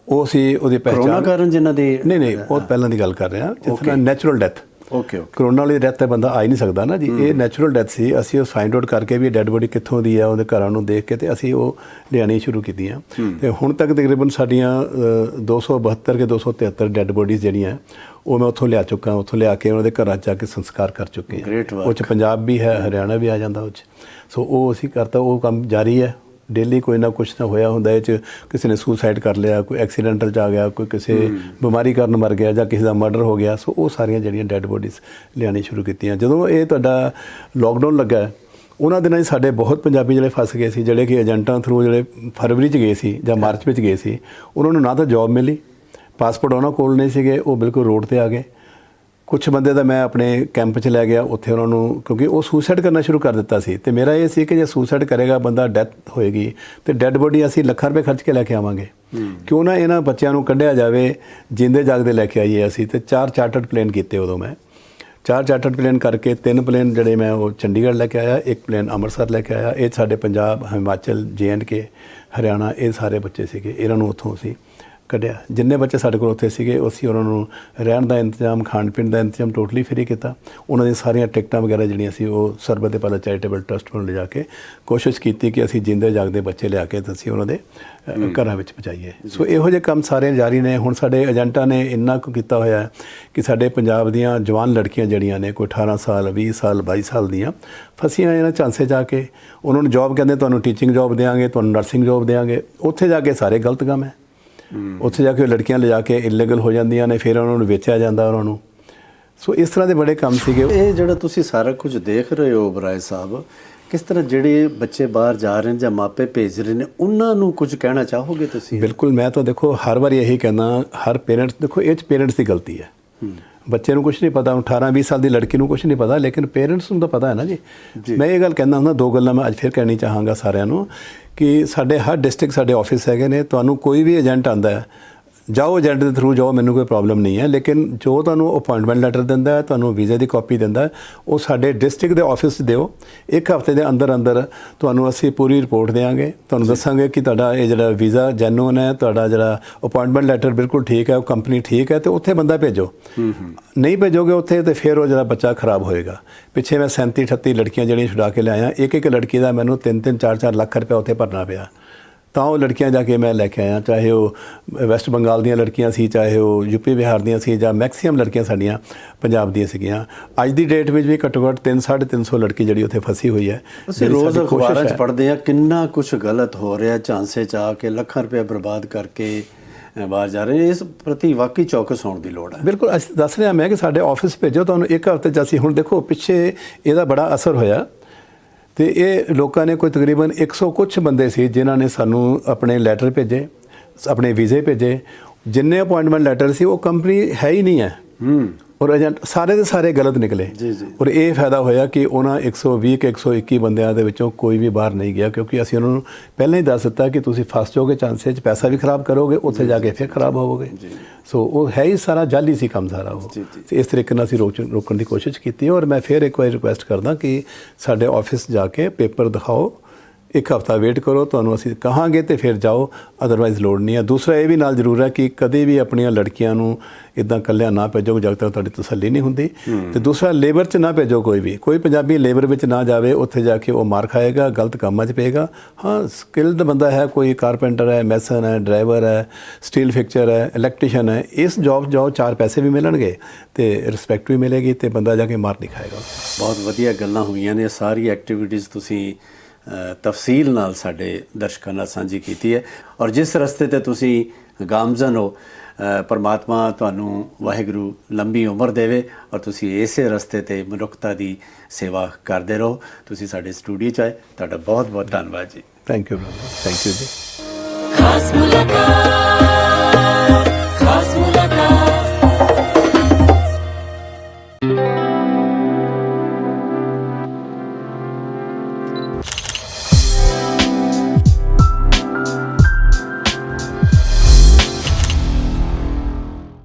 ਉਹ ਸੀ ਉਹਦੀ ਕਰੋਨਾ ਪਹਿਚਾਣ ਕਾਰਨ ਜਿਨ੍ਹਾਂ ਦੀ ਨਹੀਂ ਬਹੁਤ ਪਹਿਲਾਂ ਦੀ ਗੱਲ ਕਰ ਰਹੇ ਹਾਂ, ਜਿਸ ਤਰ੍ਹਾਂ ਨੈਚੁਰਲ ਡੈਥ। ਓਕੇ ਕਰੋਨਾ ਵਾਲੀ ਡੈਥ 'ਤੇ ਬੰਦਾ ਆ ਹੀ ਨਹੀਂ ਸਕਦਾ ਨਾ ਜੀ, ਇਹ ਨੈਚੁਰਲ ਡੈਥ ਸੀ। ਅਸੀਂ ਉਹ ਫਾਈਂਡ ਆਊਟ ਕਰਕੇ ਵੀ ਡੈੱਡ ਬੋਡੀ ਕਿੱਥੋਂ ਦੀ ਆ, ਉਹਦੇ ਘਰਾਂ ਨੂੰ ਦੇਖ ਕੇ ਤੇ ਅਸੀਂ ਉਹ ਲਿਆਣੀ ਸ਼ੁਰੂ ਕੀਤੀਆਂ। ਤੇ ਹੁਣ ਤੱਕ ਤਕਰੀਬਨ ਸਾਡੀਆਂ 272 ਕਿ 273 ਡੈੱਡ ਬੋਡੀਜ਼ ਜਿਹੜੀਆਂ ਉਹ ਮੈਂ ਉੱਥੋਂ ਲਿਆ ਚੁੱਕਾ। ਉੱਥੋਂ ਲਿਆ ਕੇ ਉਹਨਾਂ ਦੇ ਘਰਾਂ 'ਚ ਜਾ ਕੇ ਸੰਸਕਾਰ ਕਰ ਚੁੱਕੇ ਹਾਂ। ਉਹ 'ਚ ਪੰਜਾਬ ਵੀ ਹੈ, ਹਰਿਆਣਾ ਵੀ ਆ ਜਾਂਦਾ ਉਹ 'ਚ। ਸੋ ਉਹ ਅਸੀਂ ਕਰਤਾ, ਉਹ ਕੰਮ ਜਾਰੀ ਹੈ। ਡੇਲੀ ਕੋਈ ਨਾ ਕੁਛ ਨਾ ਹੋਇਆ ਹੁੰਦਾ ਇਹ 'ਚ, ਕਿਸੇ ਨੇ ਸੁਸਾਈਡ ਕਰ ਲਿਆ, ਕੋਈ ਐਕਸੀਡੈਂਟਲ 'ਚ ਆ ਗਿਆ, ਕੋਈ ਕਿਸੇ ਬਿਮਾਰੀ ਕਾਰਨ ਮਰ ਗਿਆ, ਜਾਂ ਕਿਸੇ ਦਾ ਮਰਡਰ ਹੋ ਗਿਆ। ਸੋ ਉਹ ਸਾਰੀਆਂ ਜਿਹੜੀਆਂ ਡੈੱਡ ਬੋਡੀਜ਼ ਲਿਆਉਣੀ ਸ਼ੁਰੂ ਕੀਤੀਆਂ। ਜਦੋਂ ਇਹ ਤੁਹਾਡਾ ਲੋਕਡਾਊਨ ਲੱਗਾ, ਉਹਨਾਂ ਦਿਨਾਂ 'ਚ ਸਾਡੇ ਬਹੁਤ ਪੰਜਾਬੀ ਜਿਹੜੇ ਫਸ ਗਏ ਸੀ, ਜਿਹੜੇ ਕਿ ਏਜੰਟਾਂ ਥਰੂ ਜਿਹੜੇ ਫਰਵਰੀ 'ਚ ਗਏ ਸੀ ਜਾਂ ਮਾਰਚ ਵਿੱਚ ਗਏ ਸੀ, ਉਹਨਾਂ ਨੂੰ ਨਾ ਤਾਂ ਜੋਬ ਮਿਲੀ, ਪਾਸਪੋਰਟ ਉਹਨਾਂ ਕੋਲ ਨਹੀਂ ਸੀਗੇ, ਉਹ ਬਿਲਕੁਲ ਰੋਡ 'ਤੇ ਆ ਗਏ। ਕੁਛ ਬੰਦੇ ਦਾ ਮੈਂ ਆਪਣੇ ਕੈਂਪ 'ਚ ਲੈ ਗਿਆ, ਉੱਥੇ ਉਹਨਾਂ ਨੂੰ, ਕਿਉਂਕਿ ਉਹ ਸੁਸਾਈਡ ਕਰਨਾ ਸ਼ੁਰੂ ਕਰ ਦਿੱਤਾ ਸੀ। ਅਤੇ ਮੇਰਾ ਇਹ ਸੀ ਕਿ ਜੇ ਸੁਸਾਈਡ ਕਰੇਗਾ ਬੰਦਾ, ਡੈਥ ਹੋਏਗੀ, ਅਤੇ ਡੈੱਡ ਬੋਡੀ ਅਸੀਂ ਲੱਖਾਂ ਰੁਪਏ ਖਰਚ ਕੇ ਲੈ ਕੇ ਆਵਾਂਗੇ। ਕਿਉਂ ਨਾ ਇਹਨਾਂ ਬੱਚਿਆਂ ਨੂੰ ਕੱਢਿਆ ਜਾਵੇ, ਜਿੰਦੇ ਜਾਗਦੇ ਲੈ ਕੇ ਆਈਏ ਅਸੀਂ। ਅਤੇ 4 ਚਾਰਟਰਡ ਪਲੇਨ ਕੀਤੇ ਉਦੋਂ ਮੈਂ, 4 ਚਾਰਟਰਡ ਪਲੇਨ ਕਰਕੇ 3 ਪਲੇਨ ਜਿਹੜੇ ਮੈਂ ਉਹ ਚੰਡੀਗੜ੍ਹ ਲੈ ਕੇ ਆਇਆ, 1 ਪਲੇਨ ਅੰਮ੍ਰਿਤਸਰ ਲੈ ਕੇ ਆਇਆ। ਇਹ ਸਾਡੇ ਪੰਜਾਬ, ਹਿਮਾਚਲ, JNK, ਹਰਿਆਣਾ, ਇਹ ਸਾਰੇ ਬੱਚੇ ਸੀਗੇ। ਇਹਨਾਂ ਨੂੰ ਉੱਥੋਂ ਅਸੀਂ ਕੱਢਿਆ। ਜਿੰਨੇ ਬੱਚੇ ਸਾਡੇ ਕੋਲ ਉੱਥੇ ਸੀਗੇ, ਅਸੀਂ ਉਹਨਾਂ ਨੂੰ ਰਹਿਣ ਦਾ ਇੰਤਜ਼ਾਮ, ਖਾਣ ਪੀਣ ਦਾ ਇੰਤਜ਼ਾਮ ਟੋਟਲੀ ਫ੍ਰੀ ਕੀਤਾ। ਉਹਨਾਂ ਦੀਆਂ ਸਾਰੀਆਂ ਟਿਕਟਾਂ ਵਗੈਰਾ ਜਿਹੜੀਆਂ ਸੀ ਉਹ ਸਰਬਤ ਦੇ ਭਲਾ ਚੈਰੀਟੇਬਲ ਟਰਸਟ ਨੂੰ ਲਿਜਾ ਕੇ ਕੋਸ਼ਿਸ਼ ਕੀਤੀ ਕਿ ਅਸੀਂ ਜਿੰਦੇ ਜਾਗਦੇ ਬੱਚੇ ਲਿਆ ਕੇ ਤੇ ਅਸੀਂ ਉਹਨਾਂ ਦੇ ਘਰਾਂ ਵਿੱਚ ਪਹੁੰਚਾਈਏ। ਸੋ ਇਹੋ ਜਿਹੇ ਕੰਮ ਸਾਰੇ ਜਾਰੀ ਨੇ। ਹੁਣ ਸਾਡੇ ਏਜੰਟਾਂ ਨੇ ਇੰਨਾ ਕੁ ਕੀਤਾ ਹੋਇਆ ਕਿ ਸਾਡੇ ਪੰਜਾਬ ਦੀਆਂ ਜਵਾਨ ਲੜਕੀਆਂ ਜਿਹੜੀਆਂ ਨੇ, ਕੋਈ 18 ਸਾਲ, 20 ਸਾਲ, 22 ਸਾਲ ਦੀਆਂ, ਫਸੀਆਂ ਇਹਨਾਂ ਝਾਂਸੇ ਜਾ ਕੇ। ਉਹਨਾਂ ਨੂੰ ਜੋਬ ਕਹਿੰਦੇ, ਤੁਹਾਨੂੰ ਟੀਚਿੰਗ ਜੋਬ ਦੇਵਾਂਗੇ, ਤੁਹਾਨੂੰ ਨਰਸਿੰਗ ਜੋਬ ਦੇਵਾਂਗੇ। ਉੱਥੇ ਜਾ ਕੇ ਸਾਰੇ ਗਲਤ ਕੰਮ ਹੈ। ਉੱਥੇ ਜਾ ਕੇ ਲੜਕੀਆਂ ਲਿਜਾ ਕੇ ਇਲੀਗਲ ਹੋ ਜਾਂਦੀਆਂ ਨੇ, ਫਿਰ ਉਹਨਾਂ ਨੂੰ ਵੇਚਿਆ ਜਾਂਦਾ ਉਹਨਾਂ ਨੂੰ। ਸੋ ਇਸ ਤਰ੍ਹਾਂ ਦੇ ਬੜੇ ਕੰਮ ਸੀਗੇ। ਇਹ ਜਿਹੜਾ ਤੁਸੀਂ ਸਾਰਾ ਕੁਝ ਦੇਖ ਰਹੇ ਹੋ ਓਬਰਾਏ ਸਾਹਿਬ, ਕਿਸ ਤਰ੍ਹਾਂ ਜਿਹੜੇ ਬੱਚੇ ਬਾਹਰ ਜਾ ਰਹੇ ਨੇ ਜਾਂ ਮਾਪੇ ਭੇਜ ਰਹੇ ਨੇ, ਉਹਨਾਂ ਨੂੰ ਕੁਝ ਕਹਿਣਾ ਚਾਹੋਗੇ ਤੁਸੀਂ? ਬਿਲਕੁਲ, ਮੈਂ ਤਾਂ ਦੇਖੋ ਹਰ ਵਾਰੀ ਇਹੀ ਕਹਿੰਦਾ, ਹਰ ਪੇਰੈਂਟਸ, ਦੇਖੋ ਇਹ 'ਚ ਪੇਰੈਂਟਸ ਦੀ ਗਲਤੀ ਹੈ। ਬੱਚੇ ਨੂੰ ਕੁਝ ਨਹੀਂ ਪਤਾ, 18-20 ਸਾਲ ਦੀ ਲੜਕੀ ਨੂੰ ਕੁਝ ਨਹੀਂ ਪਤਾ, ਲੇਕਿਨ ਪੇਰੈਂਟਸ ਨੂੰ ਤਾਂ ਪਤਾ ਹੈ ਨਾ ਜੀ। ਮੈਂ ਇਹ ਗੱਲ ਕਹਿੰਦਾ ਹੁੰਦਾ, 2 ਗੱਲਾਂ ਮੈਂ ਅੱਜ ਫਿਰ ਕਹਿਣੀ ਚਾਹਾਂਗਾ ਸਾਰਿਆਂ ਨੂੰ ਕਿ ਸਾਡੇ ਹਰ ਡਿਸਟ੍ਰਿਕਟ ਸਾਡੇ ਆਫਿਸ ਹੈਗੇ ਨੇ। ਤੁਹਾਨੂੰ ਕੋਈ ਵੀ ਏਜੰਟ ਆਉਂਦਾ ਹੈ, ਜਾਓ ਏਜੰਟ ਦੇ ਥਰੂ ਜਾਓ, ਮੈਨੂੰ ਕੋਈ ਪ੍ਰੋਬਲਮ ਨਹੀਂ ਹੈ। ਲੇਕਿਨ ਜੋ ਤੁਹਾਨੂੰ ਅਪਾਇੰਟਮੈਂਟ ਲੈਟਰ ਦਿੰਦਾ ਹੈ, ਤੁਹਾਨੂੰ ਵੀਜ਼ੇ ਦੀ ਕਾਪੀ ਦਿੰਦਾ ਹੈ, ਉਹ ਸਾਡੇ ਡਿਸਟ੍ਰਿਕਟ ਦੇ ਆਫਿਸ 'ਚ ਦਿਓ। 1 ਹਫ਼ਤੇ ਦੇ ਅੰਦਰ ਅੰਦਰ ਤੁਹਾਨੂੰ ਅਸੀਂ ਪੂਰੀ ਰਿਪੋਰਟ ਦੇਵਾਂਗੇ। ਤੁਹਾਨੂੰ ਦੱਸਾਂਗੇ ਕਿ ਤੁਹਾਡਾ ਇਹ ਜਿਹੜਾ ਵੀਜ਼ਾ ਜੈਨੂਅਨ ਹੈ, ਤੁਹਾਡਾ ਜਿਹੜਾ ਅਪਾਇੰਟਮੈਂਟ ਲੈਟਰ ਬਿਲਕੁਲ ਠੀਕ ਹੈ, ਉਹ ਕੰਪਨੀ ਠੀਕ ਹੈ, ਅਤੇ ਉੱਥੇ ਬੰਦਾ ਭੇਜੋ। ਨਹੀਂ ਭੇਜੋਗੇ ਉੱਥੇ ਤਾਂ ਫਿਰ ਉਹ ਜਿਹੜਾ ਬੱਚਾ ਖਰਾਬ ਹੋਏਗਾ। ਪਿੱਛੇ ਮੈਂ 37-38 ਲੜਕੀਆਂ ਜਿਹੜੀਆਂ ਛੁਡਾ ਕੇ ਲਿਆਇਆ, ਇੱਕ ਲੜਕੀ ਦਾ ਮੈਨੂੰ 3-3 4-4 ਲੱਖ ਰੁਪਇਆ ਉੱਥੇ ਭਰਨਾ ਪਿਆ। ਤਾਂ ਉਹ ਲੜਕੀਆਂ ਜਾ ਕੇ ਮੈਂ ਲੈ ਕੇ ਆਇਆ, ਚਾਹੇ ਉਹ ਵੈਸਟ ਬੰਗਾਲ ਦੀਆਂ ਲੜਕੀਆਂ ਸੀ, ਚਾਹੇ ਉਹ ਯੂਪੀ ਬਿਹਾਰ ਦੀਆਂ ਸੀ, ਜਾਂ ਮੈਕਸੀਮਮ ਲੜਕੀਆਂ ਸਾਡੀਆਂ ਪੰਜਾਬ ਦੀਆਂ ਸੀਗੀਆਂ। ਅੱਜ ਦੀ ਡੇਟ ਵਿੱਚ ਵੀ ਘੱਟੋ ਘੱਟ 300-350 ਲੜਕੀ ਜਿਹੜੀ ਉੱਥੇ ਫਸੀ ਹੋਈ ਹੈ। ਅਸੀਂ ਰੋਜ਼ ਅਖਬਾਰਾਂ 'ਚ ਪੜ੍ਹਦੇ ਹਾਂ ਕਿੰਨਾ ਕੁਛ ਗਲਤ ਹੋ ਰਿਹਾ, ਝਾਂਸੇ 'ਚ ਆ ਕੇ ਲੱਖਾਂ ਰੁਪਏ ਬਰਬਾਦ ਕਰਕੇ ਬਾਹਰ ਜਾ ਰਹੇ ਨੇ। ਇਸ ਪ੍ਰਤੀ ਵਾਕਈ ਚੌਕਸ ਹੋਣ ਦੀ ਲੋੜ ਹੈ। ਬਿਲਕੁਲ, ਅਸੀਂ ਦੱਸ ਰਿਹਾ ਮੈਂ ਕਿ ਸਾਡੇ ਆਫਿਸ ਭੇਜੋ, ਤੁਹਾਨੂੰ 1 ਹਫ਼ਤੇ 'ਚ ਅਸੀਂ, ਹੁਣ ਦੇਖੋ ਪਿੱਛੇ ਇਹਦਾ ਬੜਾ ਅਸਰ ਹੋਇਆ। ਅਤੇ ਇਹ ਲੋਕਾਂ ਨੇ ਕੋਈ ਤਕਰੀਬਨ 100 ਕੁਛ ਬੰਦੇ ਸੀ ਜਿਨ੍ਹਾਂ ਨੇ ਸਾਨੂੰ ਆਪਣੇ ਲੈਟਰ ਭੇਜੇ, ਆਪਣੇ ਵੀਜ਼ੇ ਭੇਜੇ। ਜਿੰਨੇ ਅਪਾਇੰਟਮੈਂਟ ਲੈਟਰ ਸੀ ਉਹ ਕੰਪਨੀ ਹੈ ਹੀ ਨਹੀਂ ਹੈ। ਔਰ ਏਜੰਟ ਸਾਰੇ ਦੇ ਸਾਰੇ ਗਲਤ ਨਿਕਲੇ ਜੀ, ਜੀ। ਔਰ ਇਹ ਫਾਇਦਾ ਹੋਇਆ ਕਿ ਉਹਨਾਂ 120 ਕਿ 121 ਬੰਦਿਆਂ ਦੇ ਵਿੱਚੋਂ ਕੋਈ ਵੀ ਬਾਹਰ ਨਹੀਂ ਗਿਆ, ਕਿਉਂਕਿ ਅਸੀਂ ਉਹਨਾਂ ਨੂੰ ਪਹਿਲਾਂ ਹੀ ਦੱਸ ਦਿੱਤਾ ਕਿ ਤੁਸੀਂ ਫਸ ਜਾਓਗੇ, ਚਾਂਸੇ 'ਚ ਪੈਸਾ ਵੀ ਖਰਾਬ ਕਰੋਗੇ, ਉੱਥੇ ਜਾ ਕੇ ਫਿਰ ਖਰਾਬ ਹੋਵੋਗੇ। ਸੋ ਉਹ ਹੈ ਹੀ ਸਾਰਾ ਜਾਲੀ ਸੀ ਕੰਮ ਸਾਰਾ ਉਹ। ਤੇ ਇਸ ਤਰੀਕੇ ਨਾਲ ਅਸੀਂ ਰੋਕਣ ਦੀ ਕੋਸ਼ਿਸ਼ ਕੀਤੀ। ਔਰ ਮੈਂ ਫਿਰ ਇੱਕ ਵਾਰੀ ਰਿਕੁਐਸਟ ਕਰਦਾ ਕਿ ਸਾਡੇ ਆਫਿਸ ਜਾ ਕੇ ਪੇਪਰ ਦਿਖਾਓ, ਇੱਕ ਹਫ਼ਤਾ ਵੇਟ ਕਰੋ, ਤੁਹਾਨੂੰ ਅਸੀਂ ਕਹਾਂਗੇ ਤੇ ਫਿਰ ਜਾਓ, ਅਦਰਵਾਈਜ਼ ਲੋੜ ਨਹੀਂ ਹੈ। ਦੂਸਰਾ ਇਹ ਵੀ ਨਾਲ ਜ਼ਰੂਰ ਹੈ ਕਿ ਕਦੇ ਵੀ ਆਪਣੀਆਂ ਲੜਕੀਆਂ ਨੂੰ ਇੱਦਾਂ ਇਕੱਲਿਆਂ ਨਾ ਭੇਜੋ ਜਦ ਤੱਕ ਤੁਹਾਡੀ ਤਸੱਲੀ ਨਹੀਂ ਹੁੰਦੀ। ਤੇ ਦੂਸਰਾ ਲੇਬਰ 'ਚ ਨਾ ਭੇਜੋ ਕੋਈ ਪੰਜਾਬੀ ਲੇਬਰ ਵਿੱਚ ਨਾ ਜਾਵੇ, ਉੱਥੇ ਜਾ ਕੇ ਉਹ ਮਾਰ ਖਾਏਗਾ, ਗਲਤ ਕੰਮਾਂ 'ਚ ਪਏਗਾ। ਹਾਂ, ਸਕਿਲਡ ਬੰਦਾ ਹੈ, ਕੋਈ ਕਾਰਪੈਂਟਰ ਹੈ, ਮੈਸਨ ਹੈ, ਡਰਾਈਵਰ ਹੈ, ਸਟੀਲ ਫਿਕਸਚਰ ਹੈ, ਇਲੈਕਟ੍ਰੀਸ਼ੀਅਨ ਹੈ, ਇਸ ਜੌਬ ਜਾਓ, 4 ਪੈਸੇ ਵੀ ਮਿਲਣਗੇ ਤੇ ਰਿਸਪੈਕਟ ਵੀ ਮਿਲੇਗੀ ਤੇ ਬੰਦਾ ਜਾ ਕੇ ਮਾਰ ਨਹੀਂ ਖਾਏਗਾ। ਬਹੁਤ ਵਧੀਆ ਗੱਲਾਂ ਹੋਈਆਂ ਨੇ। ਸਾਰੀ ਐਕਟੀਵਿਟੀਜ਼ ਤੁਸੀਂ ਤਫਸੀਲ ਨਾਲ ਸਾਡੇ ਦਰਸ਼ਕਾਂ ਨਾਲ ਸਾਂਝੀ ਕੀਤੀ ਹੈ। ਔਰ ਜਿਸ ਰਸਤੇ ਤੇ ਤੁਸੀਂ ਗਾਮਜ਼ਨ ਹੋ, ਪਰਮਾਤਮਾ ਤੁਹਾਨੂੰ ਵਾਹਿਗੁਰੂ ਲੰਬੀ ਉਮਰ ਦੇਵੇ ਔਰ ਤੁਸੀਂ ਇਸੇ ਰਸਤੇ ਤੇ ਮਨੁੱਖਤਾ ਦੀ ਸੇਵਾ ਕਰਦੇ ਰਹੋ। ਤੁਸੀਂ ਸਾਡੇ ਸਟੂਡੀਓ 'ਚ ਆਏ, ਤੁਹਾਡਾ ਬਹੁਤ ਬਹੁਤ ਧੰਨਵਾਦ ਜੀ। Thank you brother, thank you ਜੀ। ਖਾਸ ਮੁਲਾਕਾਤ